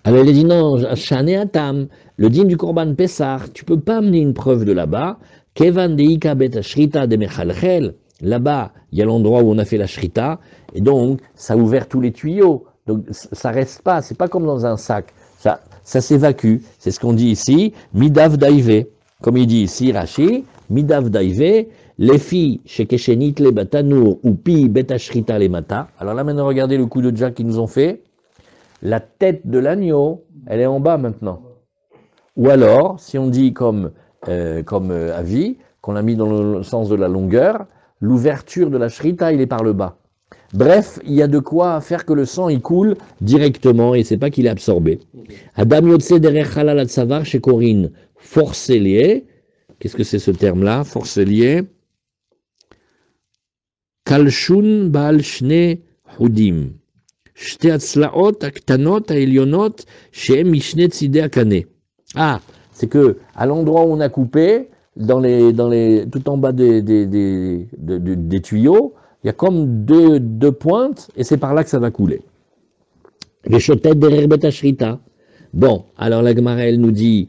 S1: Alors il a dit non, Shane Atam, le dîme du Corban Pessah, tu peux pas amener une preuve de là-bas. Kevan deika bet shrita de mechalchel. Là-bas, il y a l'endroit où on a fait la shrita, et donc ça a ouvert tous les tuyaux. Donc ça reste pas, c'est pas comme dans un sac. Ça s'évacue. C'est ce qu'on dit ici, midav daive. Comme il dit ici, Rashi, midav daive, les filles chez Keshenit le batanour ou pi betashrita le mata. Alors là maintenant, regardez le coup de jack qu'ils nous ont fait. La tête de l'agneau, elle est en bas maintenant. Ou alors, si on dit comme avis, qu'on a mis dans le sens de la longueur, l'ouverture de la shrita, il est par le bas. Bref, il y a de quoi faire que le sang il coule directement et c'est pas qu'il est absorbé. Adam yotse derech halal atsavar chez Corinne, forcelier. Qu'est-ce que c'est ce terme-là? Forcelier. Kalshun baal shne hudim. Shte atzlaot aktanot aelionot shehem mishne tzide akane. Ah, c'est que à l'endroit où on a coupé, tout en bas des tuyaux, il y a comme deux pointes, et c'est par là que ça va couler. Les chotettes derrière Betashrita. Bon, alors la Gemara, elle nous dit,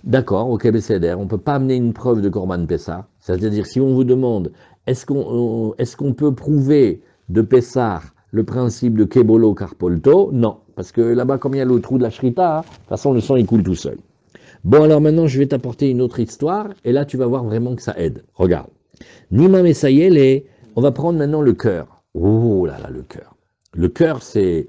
S1: d'accord, ok, Besséder, on ne peut pas amener une preuve de Korban Pessah. C'est-à-dire, si on vous demande, est-ce qu'on peut prouver de Pessah le principe de Kebolo Karpolto? Non, parce que là-bas, comme il y a le trou de la Shrita, de toute façon, le sang, il coule tout seul. Bon, alors maintenant, je vais t'apporter une autre histoire, et là, tu vas voir vraiment que ça aide. Regarde. Nima Messayele, on va prendre maintenant le cœur. Oh là là, le cœur. Le cœur, c'est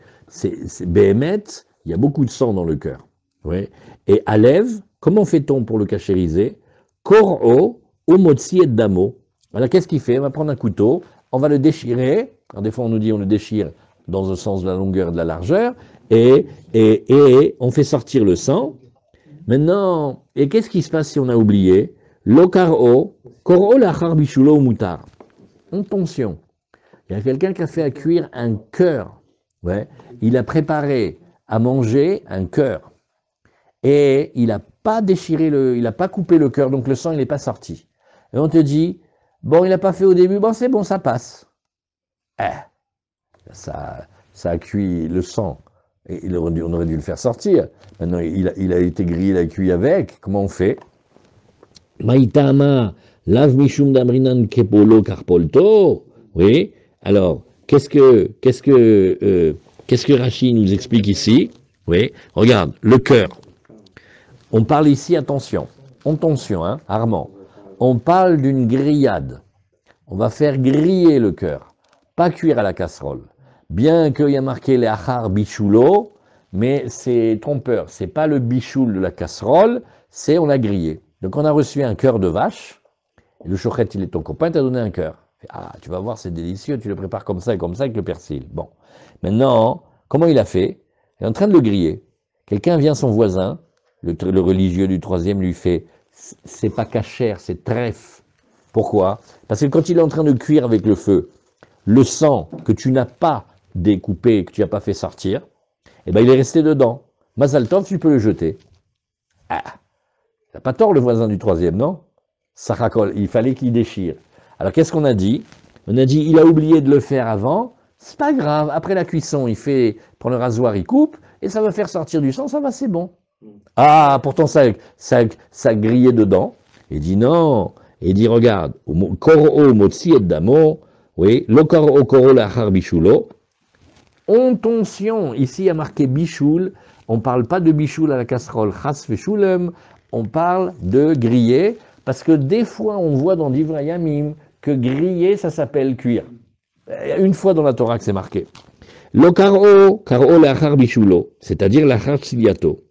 S1: Béhémet, il y a beaucoup de sang dans le cœur. Ouais. Et Alev, comment fait-on pour le cachériser? Kor'o, Omotsi et Damo. Alors qu'est-ce qu'il fait? On va prendre un couteau, on va le déchirer. Alors des fois, on nous dit on le déchire dans le sens de la longueur et de la largeur, et on fait sortir le sang. Maintenant, et qu'est-ce qui se passe si on a oublié? Lokaro, Kor'o lachar bishulo mutar. Attention, il y a quelqu'un qui a fait à cuire un cœur. Ouais. Il a préparé à manger un cœur. Et il n'a pas déchiré il n'a pas coupé le cœur, donc le sang, il n'est pas sorti. Et on te dit, bon, il n'a pas fait au début, bon, c'est bon, ça passe. Ça a cuit le sang. Et on aurait dû le faire sortir. Maintenant, il a été grillé, il a cuit avec. Comment on fait? Maïtama, lav mishum damrinan kepolo karpolto. Oui. Alors, qu'est-ce que Rashi nous explique ici? Oui. Regarde, le cœur. On parle ici, attention, hein, Armand. On parle d'une grillade. On va faire griller le cœur, pas cuire à la casserole. Bien qu'il y a marqué les achar bichulo, mais c'est trompeur. C'est pas le bichoul de la casserole, c'est on l'a grillé. Donc on a reçu un cœur de vache. Et le chochet, il est ton copain, t'a donné un cœur. Ah, tu vas voir, c'est délicieux, tu le prépares comme ça et comme ça avec le persil. Bon. Maintenant, comment il a fait? Il est en train de le griller. Quelqu'un vient, son voisin, le religieux du troisième lui fait, c'est pas cachère, c'est trèfle. Pourquoi? Parce que quand il est en train de cuire avec le feu, le sang que tu n'as pas découpé, que tu n'as pas fait sortir, eh ben il est resté dedans. Mazal tov, tu peux le jeter. Ah, il n'a pas tort le voisin du troisième, non? Saracol, il fallait qu'il déchire. Alors qu'est-ce qu'on a dit? On a dit, il a oublié de le faire avant, c'est pas grave, après la cuisson, il prend le rasoir, il coupe, et ça va faire sortir du sang, ça va, c'est bon. Ah, pourtant ça grillait dedans. Il dit non. Il dit regarde, koro motsi et damo, oui, lo koro lachar bishulo. Ontention, ici il y a marqué bichoul. On ne parle pas de bichoul à la casserole, chas veshulem. On parle de griller, parce que des fois on voit dans Divrei Yamim que griller ça s'appelle cuire. Une fois dans la Torah que c'est marqué. Lo karo lachar bishulo, c'est-à-dire lachar tziliato.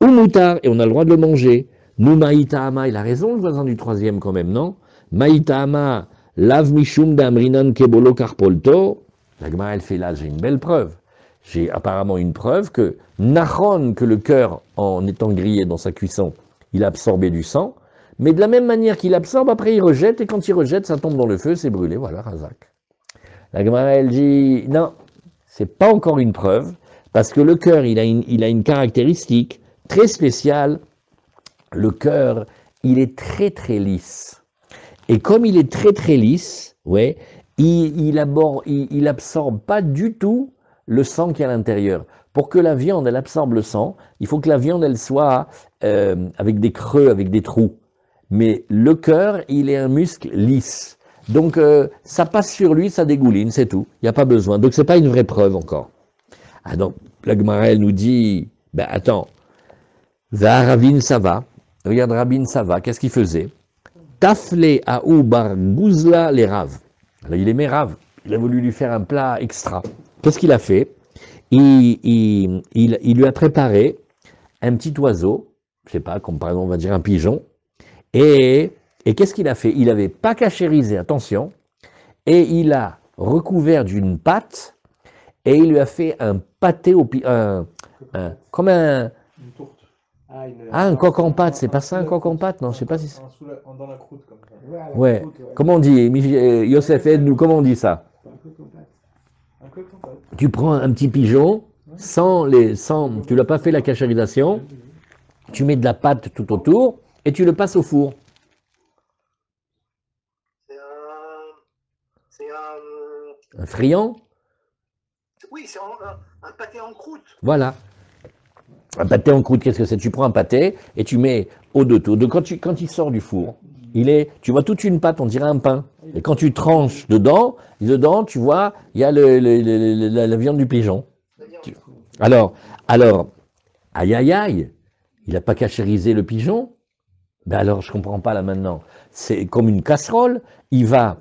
S1: Ou moutar, et on a le droit de le manger. Nous, maïtama, il a raison, le voisin du troisième quand même, non? Maïtama, lav mishum damrinan kebolo karpolto. La Gemara, elle fait là, j'ai une belle preuve. J'ai apparemment une preuve que Nachon, que le cœur, en étant grillé dans sa cuisson, il a absorbé du sang, mais de la même manière qu'il absorbe, après il rejette, et quand il rejette, ça tombe dans le feu, c'est brûlé, voilà, Razak. La Gemara, elle dit, non, c'est pas encore une preuve, Parce que le cœur, il a une caractéristique très spéciale. Le cœur, il est très très lisse. Et comme il est très très lisse, ouais, il absorbe pas du tout le sang qui est à l'intérieur. Pour que la viande, elle absorbe le sang, il faut que la viande, elle soit avec des creux, avec des trous. Mais le cœur, il est un muscle lisse. Donc, ça passe sur lui, ça dégouline, c'est tout. Il n'y a pas besoin. Donc, c'est pas une vraie preuve encore. Ah donc, la Gemara, elle nous dit, ben attends, Ravin Sava, regarde Rabin Sava, qu'est-ce qu'il faisait? Tafle à Bar Gouzla les Rav. Alors, il aimait Rav, il a voulu lui faire un plat extra. Qu'est-ce qu'il a fait? Il lui a préparé un petit oiseau, je sais pas, comme par exemple on va dire un pigeon, et qu'est-ce qu'il a fait? Il n'avait pas cachérisé, attention, et il a recouvert d'une pâte, et il lui a fait un pâté au comme un...
S2: Une tourte.
S1: un coq en pâte, c'est pas ça un coq en pâte? Non, je sais pas si c'est...
S2: Dans la croûte comme ça.
S1: Ouais, comment on dit, Yosef, aide-nous, comment on dit ça?
S2: Un coq en pâte.
S1: Tu prends un petit pigeon, tu l'as pas fait la cachérisation, tu mets de la pâte tout autour, et tu le passes au four.
S3: C'est un...
S1: Un friand?
S3: Oui, c'est un pâté en croûte.
S1: Voilà. Un pâté en croûte, qu'est-ce que c'est? Tu prends un pâté et tu mets au-dessus. Donc quand il sort du four, tu vois toute une pâte, on dirait un pain. Et quand tu tranches dedans, tu vois, il y a la viande du pigeon. Alors, aïe aïe aïe, il n'a pas cachérisé le pigeon? Ben alors, je comprends pas là maintenant. C'est comme une casserole, il va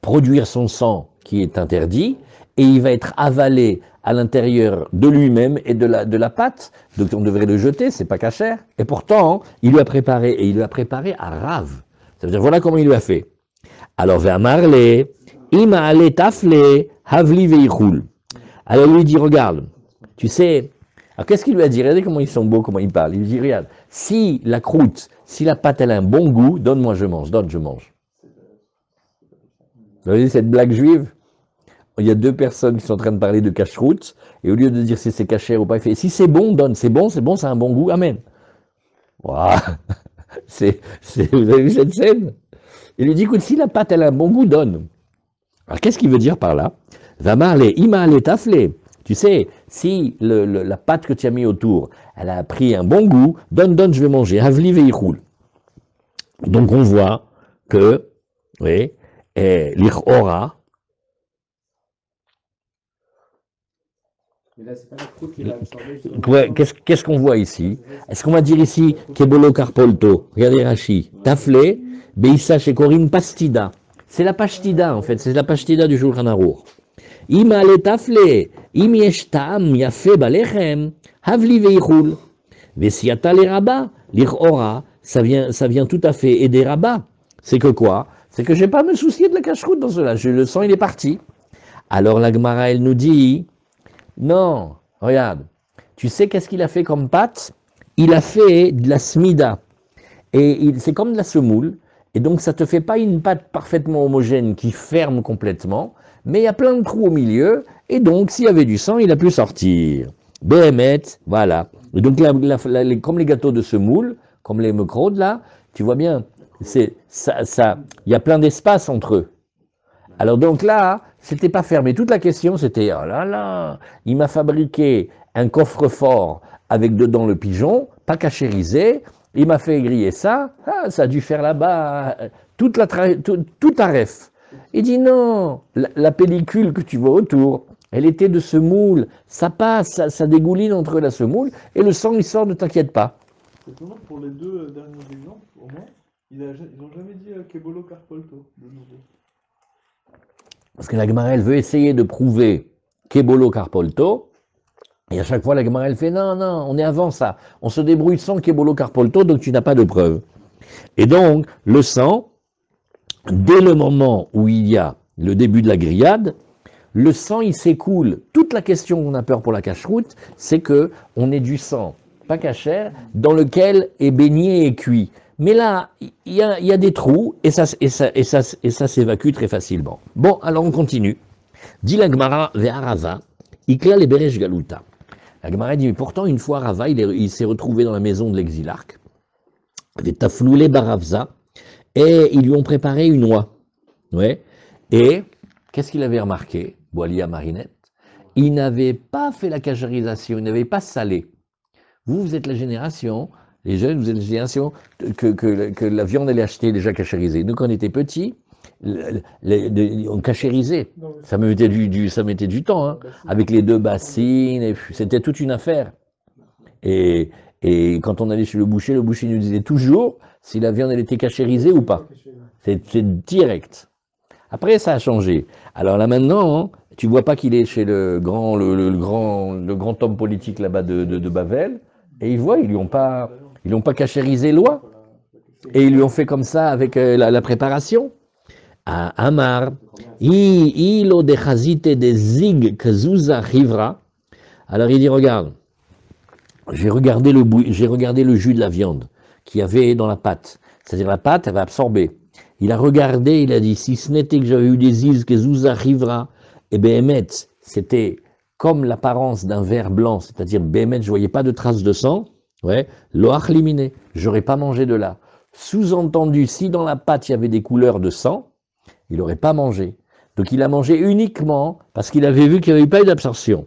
S1: produire son sang qui est interdit, et il va être avalé à l'intérieur de lui-même et de la pâte, donc on devrait le jeter, c'est pas cachère. Et pourtant, il lui a préparé à Rav. Ça veut dire, voilà comment il lui a fait. Alors, vers Marley, Ima ale tafle, havli veichul. Alors, il lui dit, regarde, tu sais, alors qu'est-ce qu'il lui a dit? Regardez comment ils sont beaux, comment ils parlent. Il lui dit, regarde, si la croûte, si la pâte, elle a un bon goût, donne-moi, je mange, donne, je mange. Vous voyez cette blague juive? Il y a deux personnes qui sont en train de parler de cache-route, et au lieu de dire si c'est cachère ou pas, il fait si c'est bon, donne, c'est bon, ça a un bon goût, amen. Wow. Vous avez vu cette scène? Il lui dit, écoute, si la pâte elle a un bon goût, donne. Alors qu'est-ce qu'il veut dire par là? Va marler, ima le tafle. Tu sais, si la pâte que tu as mis autour, elle a pris un bon goût, donne, je vais manger. Havli veichul. Donc on voit que, oui, l'Ichora.
S4: Mais là, c'est pas la croûte qui va absorber.
S1: Ouais, qu'est-ce qu'on voit ici? Est-ce qu'on va dire ici Kebolo Carpolto? Regardez Rachi. Tafle, Beissa chez Corinne, Pastida. C'est la pastida en fait, c'est la pastida du Shulchan Aruch. Ima le tafle, im yesh ta'am yafe balechem, havli veichul. Vesiata le rabat, l'Ichora, ça vient tout à fait aider rabat. C'est que quoi? C'est que je n'ai pas à me soucier de la cache-route dans cela. Le sang, il est parti. Alors la Gemara, elle nous dit, non, regarde, tu sais qu'est-ce qu'il a fait comme pâte? Il a fait de la smida. Et c'est comme de la semoule. Et donc ça ne te fait pas une pâte parfaitement homogène qui ferme complètement, mais il y a plein de trous au milieu. Et donc s'il y avait du sang, il a pu sortir. Béhémet, voilà. Et donc comme les gâteaux de semoule, comme les mecraudes là, tu vois bien, il y a plein d'espace entre eux. Alors donc là, c'était pas fermé. Toute la question, c'était, oh là là, il m'a fabriqué un coffre-fort avec dedans le pigeon, pas cachérisé, il m'a fait griller ça, ça a dû faire là-bas tout à ref. Il dit non, la pellicule que tu vois autour, elle était de semoule, ça passe, ça dégouline entre la semoule, et le sang il sort, ne t'inquiète pas.
S2: C'est toujours pour les deux derniers exemples, au moins, ils n'ont jamais dit Kebolo Carpolto, de nouveau.
S1: Parce que la Gemara, elle veut essayer de prouver Kebolo Carpolto, et à chaque fois la Gemara, elle fait non, on est avant ça, on se débrouille sans Kebolo Carpolto, donc tu n'as pas de preuve. Et donc, le sang, dès le moment où il y a le début de la grillade, le sang, il s'écoule. Toute la question qu'on a peur pour la cache-route, c'est que on ait du sang, pas cachère, dans lequel est baigné et cuit. Mais là, il y a des trous, et ça s'évacue très facilement. Bon, alors on continue. Dit la Gemara ve'arava, Ikla le Beresh Galuta. La Gemara dit, mais pourtant, une fois, Rava, il s'est retrouvé dans la maison de l'exilarque, des Tafloulé Baravza, et ils lui ont préparé une oie. Ouais. Et qu'est-ce qu'il avait remarqué, Boalia Marinette? Il n'avait pas fait la cachérisation, il n'avait pas salé. Vous êtes la génération, les jeunes, vous êtes la génération que la viande, elle est achetée déjà cachérisée. Nous, quand on était petits, on cachérisait. Ça mettait du temps, hein, avec les 2 bassines, c'était toute une affaire. Et quand on allait chez le boucher nous disait toujours si la viande, elle était cachérisée ou pas. C'est direct. Après, ça a changé. Alors là, maintenant, tu vois pas qu'il est chez le grand homme politique là-bas de Bavel, et ils lui ont pas cachérisé l'oie, et ils lui ont fait comme ça avec la préparation. À Amar, ilo de chazite de zig kazuza rivra. Alors il dit, regarde, j'ai regardé le jus de la viande qu'il y avait dans la pâte. C'est-à-dire la pâte, elle va absorber. Il a regardé, il a dit, si ce n'était que j'avais eu des îles que Zouza arrivera, et Béhémet, c'était comme l'apparence d'un verre blanc, c'est-à-dire Béhémet, je ne voyais pas de traces de sang, ouais, l'oach liminé, j'aurais pas mangé de là. Sous-entendu, si dans la pâte il y avait des couleurs de sang, il n'aurait pas mangé. Donc il a mangé uniquement parce qu'il avait vu qu'il n'y avait pas eu d'absorption.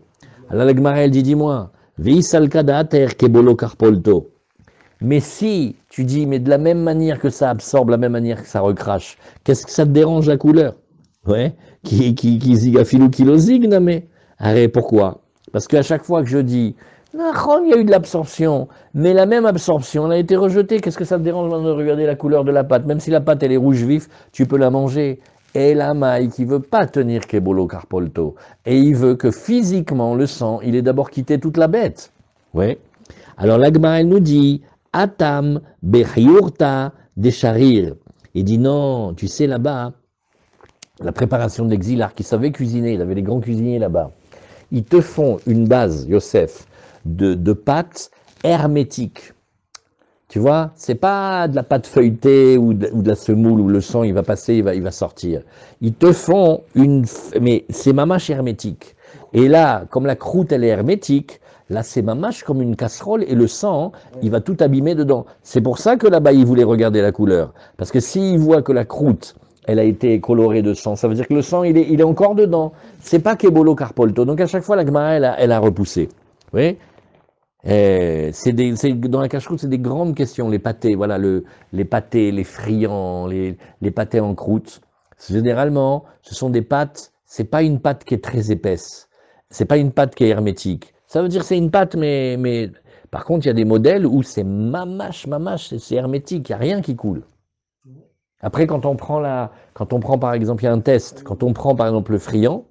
S1: Alors la Gemara, elle dit, dis-moi, Veisalkadater kebolo karpolto. Mais si tu dis, mais de la même manière que ça absorbe, la même manière que ça recrache, qu'est-ce que ça te dérange la couleur? Ouais, qui zigafilou kilozig, mais arrête, pourquoi? Parce qu'à chaque fois que je dis, il y a eu de l'absorption, mais la même absorption, elle a été rejetée, qu'est-ce que ça te dérange de regarder la couleur de la pâte? Même si la pâte, elle est rouge vif, tu peux la manger. Et la maille qui veut pas tenir Kebolo Carpolto, et il veut que physiquement, le sang, il ait d'abord quitté toute la bête. Ouais. Alors l'Agma, elle nous dit, Atam Bechiurta Desharir. Il dit non, tu sais là-bas, la préparation de l'exilar, qui savait cuisiner, il avait les grands cuisiniers là-bas. Ils te font une base, Yosef, de pâte hermétique. Tu vois, c'est pas de la pâte feuilletée ou de la semoule où le sang il va passer, il va sortir. Ils te font mais c'est mamache hermétique. Et là, comme la croûte elle est hermétique, là c'est mamache comme une casserole et le sang, il va tout abîmer dedans. C'est pour ça que là-bas il voulait regarder la couleur. Parce que s'il voit que la croûte, elle a été colorée de sang, ça veut dire que le sang il est encore dedans. C'est pas Kebolo Carpolto. Donc à chaque fois la Gemara elle a repoussé. Oui. Dans la cache-croûte, c'est des grandes questions, les pâtés, voilà, les pâtés, les friands, les pâtés en croûte. Généralement, ce sont des pâtes, c'est pas une pâte qui est très épaisse, c'est pas une pâte qui est hermétique. Ça veut dire que c'est une pâte, mais par contre, il y a des modèles où c'est mamache, c'est hermétique, il n'y a rien qui coule. Après, quand on prend par exemple, il y a un test, quand on prend par exemple le friand,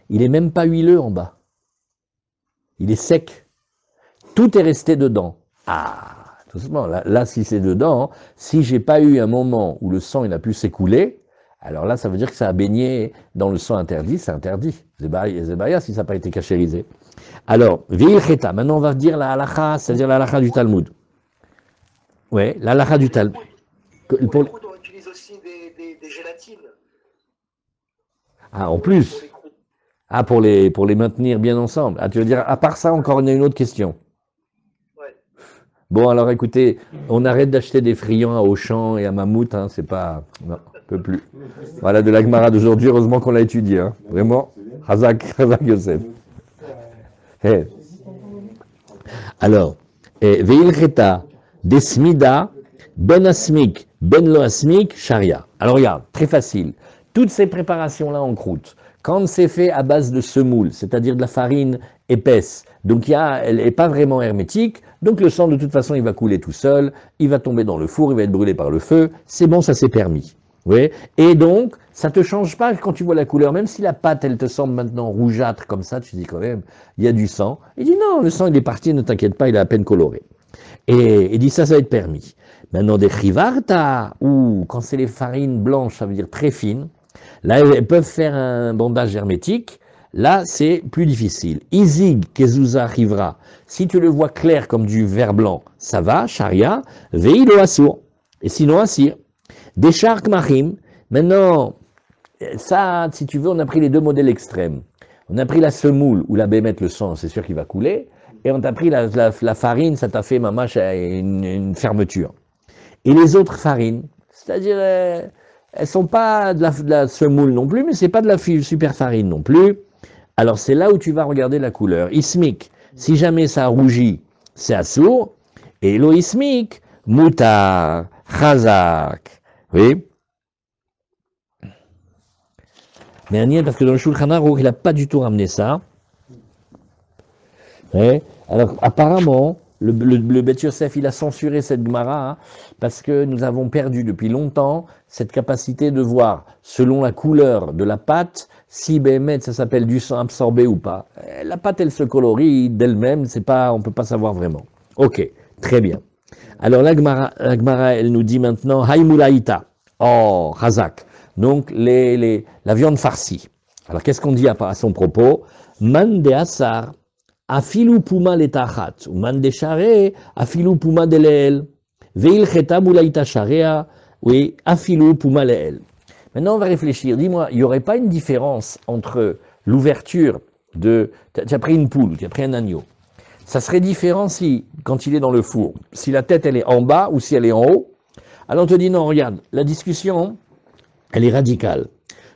S1: il est même pas huileux en bas. Il est sec. Tout est resté dedans. Ah, tout simplement, là si c'est dedans, si j'ai pas eu un moment où le sang il a pu s'écouler, alors là ça veut dire que ça a baigné dans le sang interdit, c'est interdit. Zébaya si ça n'a pas été cachérisé. Alors, Veilcheta, maintenant on va dire la halakha, c'est-à-dire la halakha du Talmud. Ouais, la halakha du Talmud.
S3: Pour les croûtes, on utilise aussi des gélatines.
S1: Ah, en plus. Ah, pour les maintenir bien ensemble. Ah, tu veux dire, à part ça, encore il y a une autre question. Bon, alors écoutez, on arrête d'acheter des friands à Auchan et à Mammouth, hein, c'est pas... Non, on peut plus. Voilà, de la Gemara d'aujourd'hui, heureusement qu'on l'a étudié, hein. Vraiment, Hazak Yosef. Hey. Alors, Veilcheta, Desmida, Ben Asmik, Ben Lo Asmik, Sharia. Alors regarde, très facile. Toutes ces préparations-là en croûte, quand c'est fait à base de semoule, c'est-à-dire de la farine épaisse, donc elle n'est pas vraiment hermétique, donc le sang de toute façon il va couler tout seul, il va tomber dans le four, il va être brûlé par le feu, c'est bon, ça c'est permis. Oui. Et donc, ça ne te change pas quand tu vois la couleur, même si la pâte elle te semble maintenant rougeâtre comme ça, tu dis quand même, il y a du sang. Il dit non, le sang il est parti, ne t'inquiète pas, il est à peine coloré. Et il dit ça va être permis. Maintenant des chivarta, ou quand c'est les farines blanches, ça veut dire très fines, là elles peuvent faire un bandage hermétique. Là, c'est plus difficile. Izig kezuza rivra. Si tu le vois clair comme du verre blanc, ça va, sharia, veilo asur. Et sinon, asir. Des shark mahim. Maintenant, ça, si tu veux, on a pris les deux modèles extrêmes. On a pris la semoule ou la bémette, le sang, c'est sûr qu'il va couler. Et on t'a pris la farine, ça t'a fait mamache une fermeture. Et les autres farines, c'est-à-dire, elles sont pas de la semoule non plus, mais c'est pas de la super farine non plus. Alors c'est là où tu vas regarder la couleur. Ismique, si jamais ça rougit, c'est assour. Et l'eau ismique, moutar, chazak. Oui. Mais Agnès, parce que dans le Shulchan Aruch, il n'a pas du tout ramené ça. Ouais. Alors apparemment, le Beth Yosef, il a censuré cette Gemara, hein, parce que nous avons perdu depuis longtemps cette capacité de voir, selon la couleur de la pâte, si Béhémet, ça s'appelle du sang absorbé ou pas. La pâte, elle se colorie d'elle-même, c'est pas, on peut pas savoir vraiment. Ok, très bien. Alors la Gemara, elle nous dit maintenant, Haïmoulaïta, oh, Hazak, donc la viande farcie. Alors qu'est-ce qu'on dit à son propos? Man de asar, afilu puma letachat, ou man de share, afilu puma de leel, veil cheta moulaïta sharea, oui, afilu puma leel. Maintenant, on va réfléchir. Dis-moi, il n'y aurait pas une différence entre l'ouverture de... Tu as pris une poule, tu as pris un agneau. Ça serait différent si, quand il est dans le four, si la tête, elle est en bas ou si elle est en haut. Alors on te dit, non, regarde, la discussion, elle est radicale.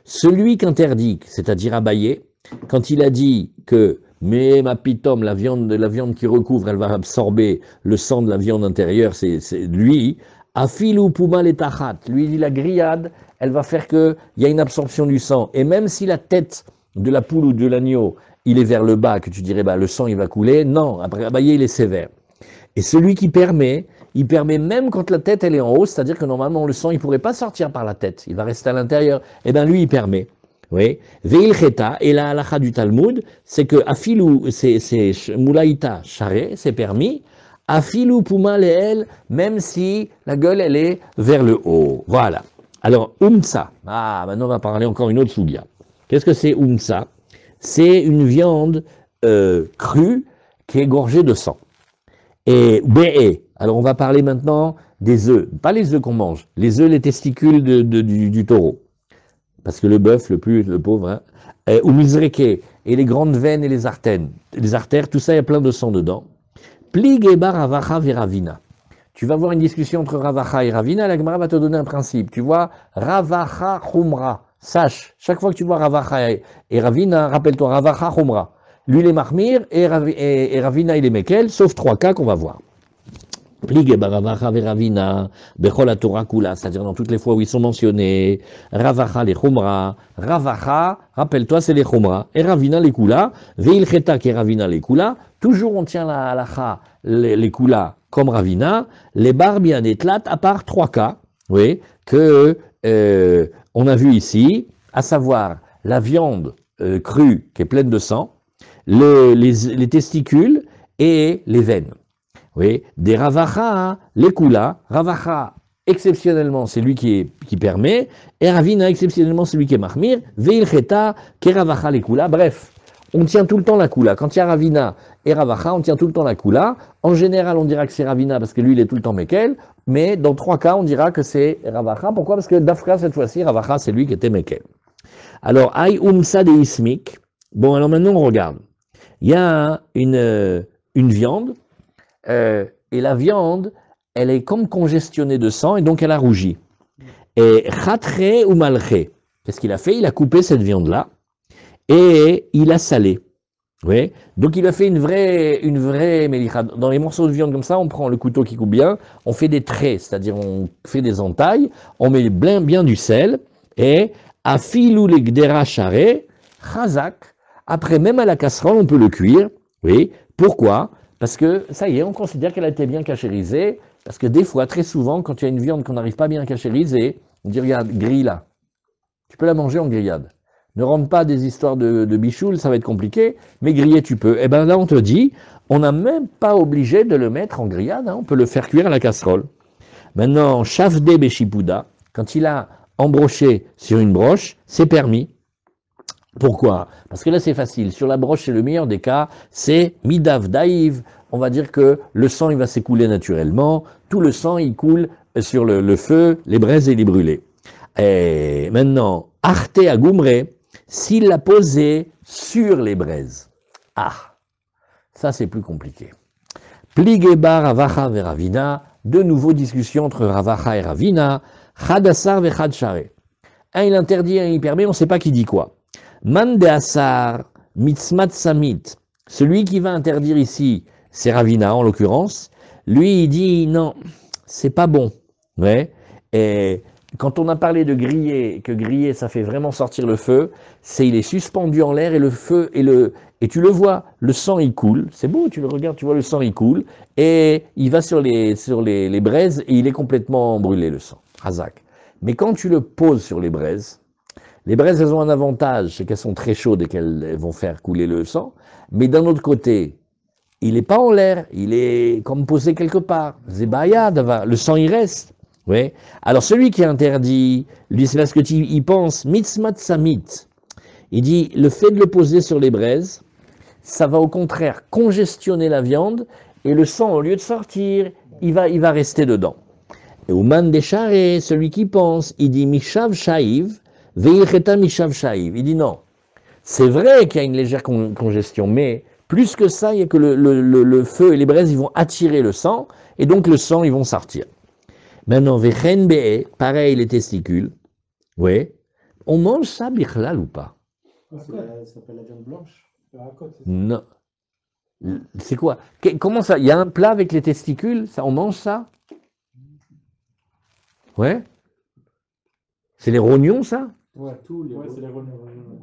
S1: Celui qu'interdit, c'est-à-dire Abaye, quand il a dit que, mais ma pitome, la viande qui recouvre, elle va absorber le sang de la viande intérieure, c'est lui, Afilou Puma les tachat, lui dit la grillade, elle va faire qu'il y a une absorption du sang. Et même si la tête de la poule ou de l'agneau, il est vers le bas, que tu dirais, bah, le sang il va couler, non, après Abaye il est sévère. Et celui qui permet, il permet même quand la tête elle est en haut, c'est-à-dire que normalement le sang il ne pourrait pas sortir par la tête, il va rester à l'intérieur. Et bien lui il permet. Oui. Veil cheta, et la halakha du Talmud, c'est que afilou, c'est moulaïta charé, c'est permis. Afilou puma leel, même si la gueule elle est vers le haut. Voilà. Alors umsa. Ah, maintenant on va parler encore une autre sougia. Qu'est-ce que c'est umsa? C'est une viande crue qui est gorgée de sang. Et béé. Alors on va parler maintenant des œufs, pas les œufs qu'on mange, les œufs, les testicules du taureau. Parce que le bœuf, le pauvre, hein, ou misreke, et les grandes veines et les artères, tout ça, il y a plein de sang dedans. Plig et bar ravacha veravina. Tu vas voir une discussion entre ravacha et ravina, la Gemara va te donner un principe. Tu vois, ravacha chumra. Sache, chaque fois que tu vois ravacha et ravina, rappelle-toi, ravacha chumra. Lui, il est mahmir et ravina, il est mekel, sauf 3 cas qu'on va voir. Plig baravacha veravina, bechol la Torah kula, c'est-à-dire dans toutes les fois où ils sont mentionnés, ravacha les chumra, ravacha, rappelle-toi, c'est les chumra, et ravina les kula, veil cheta qui ravina les kula, toujours on tient la halacha, les kula comme ravina, les barbian et tlat, à part 3 cas, oui, que on a vu ici, à savoir la viande crue qui est pleine de sang, les testicules et les veines. Oui, des ravacha, les kula, ravacha, exceptionnellement, c'est lui qui permet, et ravina, exceptionnellement, c'est lui qui est mahmir, veil cheta, qui ravacha, les kula, bref, on tient tout le temps la kula. Quand il y a ravina et ravacha, on tient tout le temps la kula. En général, on dira que c'est ravina parce que lui, il est tout le temps mekel, mais dans 3 cas, on dira que c'est ravacha. Pourquoi? Parce que d'Afra, cette fois-ci, ravacha, c'est lui qui était mekel. Alors, ay umsa de ismik. Bon, alors maintenant, on regarde. Il y a une viande, et la viande, elle est comme congestionnée de sang, et donc elle a rougi. Et chatre ou malché, qu'est-ce qu'il a fait? Il a coupé cette viande-là, et il a salé. Oui. Donc il a fait une vraie mélicha. Dans les morceaux de viande comme ça, on prend le couteau qui coupe bien, on fait des traits, c'est-à-dire on fait des entailles, on met bien du sel, et afilou les gdera charé, chazak, après même à la casserole, on peut le cuire. Oui. Pourquoi? Parce que, ça y est, on considère qu'elle a été bien cachérisée, parce que des fois, très souvent, quand il y a une viande qu'on n'arrive pas bien à cachériser, on dit, regarde, grille-la. Tu peux la manger en grillade. Ne rentre pas des histoires de bichoule, ça va être compliqué, mais griller, tu peux. Et bien là, on te dit, on n'a même pas obligé de le mettre en grillade, hein, on peut le faire cuire à la casserole. Maintenant, chavde beshipouda, quand il a embroché sur une broche, c'est permis. Pourquoi? Parce que là c'est facile, sur la broche c'est le meilleur des cas, c'est midav daïv, on va dire que le sang il va s'écouler naturellement, tout le sang il coule sur le feu, les braises et les brûlés. Et maintenant, arte agumre, s'il l'a posé sur les braises. Ah, ça c'est plus compliqué. Pligeba Ravacha veravina, de nouveau discussion entre Ravacha et Ravina, Chadassar vechad share. Un il interdit, un il permet, on ne sait pas qui dit quoi. Man de asar, mitzmat samit, celui qui va interdire ici, c'est Ravina en l'occurrence, lui il dit non, c'est pas bon. Ouais. Et quand on a parlé de griller, que griller ça fait vraiment sortir le feu, c'est il est suspendu en l'air et le feu et tu le vois, le sang il coule, c'est beau, tu le regardes, tu vois le sang il coule et il va sur les braises et il est complètement brûlé le sang, Razak. Mais quand tu le poses sur les braises elles ont un avantage, c'est qu'elles sont très chaudes et qu'elles vont faire couler le sang, mais d'un autre côté, il n'est pas en l'air, il est comme posé quelque part. Zebaya, le sang il reste. Oui. Alors celui qui est interdit, lui c'est parce que il pense mitzmat samit. Il dit le fait de le poser sur les braises, ça va au contraire congestionner la viande et le sang au lieu de sortir, il va rester dedans. Et au man décharé, celui qui pense, il dit mishav shaiv, veilcheta mishav shaiv. Il dit non. C'est vrai qu'il y a une légère congestion, mais plus que ça, il y a que le feu et les braises, ils vont attirer le sang, et donc le sang, ils vont sortir. Maintenant, vechen be'e, pareil les testicules, oui, on mange ça bichlal ou pas?
S2: Ça s'appelle la viande blanche. La côte,
S1: non. C'est quoi? Comment ça? Il y a un plat avec les testicules, ça, on mange ça? Ouais. C'est les rognons, ça?
S2: Ouais, c'est les rognons.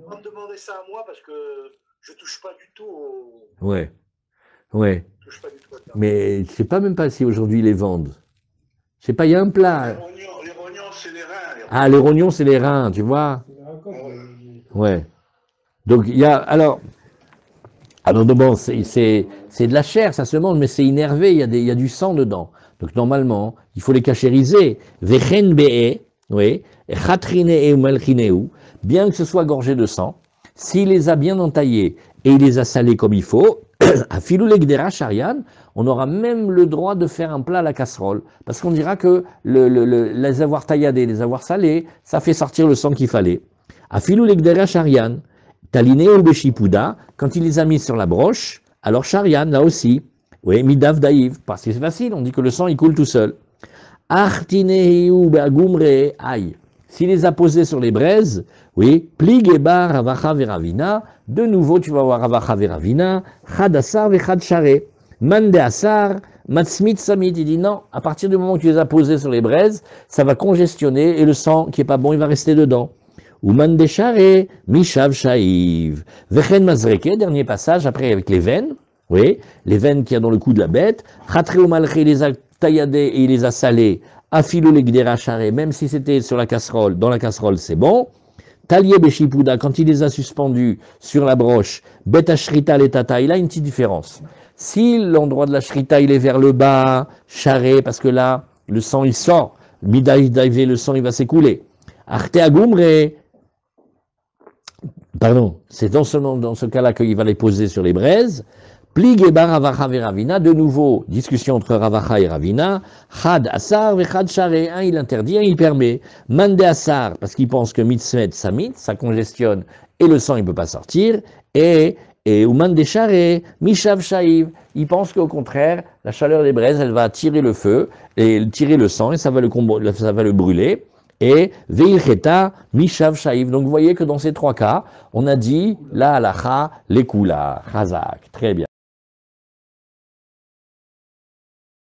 S3: On me demandait ça à moi parce que je touche pas du tout au...
S1: Ouais. Ouais.
S3: Je touche pas du tout à ça.
S1: Mais je sais pas même pas si aujourd'hui ils les vendent. Je sais pas, il y a un plat.
S3: Les rognons, c'est les reins.
S1: Ah, les rognons, c'est les reins, tu vois?
S2: C'est la côte.
S1: Ouais. Donc, il y a, alors bon, c'est de la chair, ça se mange, mais c'est innervé, il y a du sang dedans. Donc, normalement, il faut les cachériser. Vechen be'e, oui, chatrine ou malchineu, bien que ce soit gorgé de sang, s'il les a bien entaillés et il les a salés comme il faut, à filouleg dera sharian, on aura même le droit de faire un plat à la casserole, parce qu'on dira que les avoir tailladés, les avoir salés, ça fait sortir le sang qu'il fallait. À filouleg dera sharian, taliné ou beshipuda, quand il les a mis sur la broche, alors sharian, là aussi, oui, midav daïv, parce que c'est facile, on dit que le sang il coule tout seul. Artineu beagumre, aïe. S'il les a posés sur les braises, oui, pligeba ravacha veravina, de nouveau tu vas voir ravacha veravina, chadassar vechad share, mande asar, matsmit samit, il dit non, à partir du moment où tu les as posés sur les braises, ça va congestionner et le sang qui est pas bon, il va rester dedans. Ou mande share, mishav shaiv, vechen mazreke, dernier passage, après avec les veines, oui, les veines qu'il y a dans le cou de la bête, chatre ou malche, il les a tailladés et il les a salés, afilou les gdera charé, même si c'était sur la casserole, dans la casserole c'est bon. Talié beshipuda, quand il les a suspendus sur la broche, beta shrita letata, il a une petite différence. Si l'endroit de la shrita il est vers le bas, charé, parce que là, le sang il sort, midaïdaïvé, le sang il va s'écouler. Arte agumre, pardon, c'est non seulement dans ce cas-là qu'il va les poser sur les braises. Pligeba ravacha veravina, de nouveau, discussion entre ravacha et ravina. Chad asar vechad share, un il interdit, un il permet. Mande asar, parce qu'il pense que mitzmet samit, ça congestionne et le sang il ne peut pas sortir. Et ou mande share, mishav shaiv, il pense qu'au contraire, la chaleur des braises, elle va tirer le feu et tirer le sang et ça va le brûler. Et veilcheta mishav shaiv. Donc vous voyez que dans ces trois cas, on a dit la halacha, les kula, chazak. Très bien.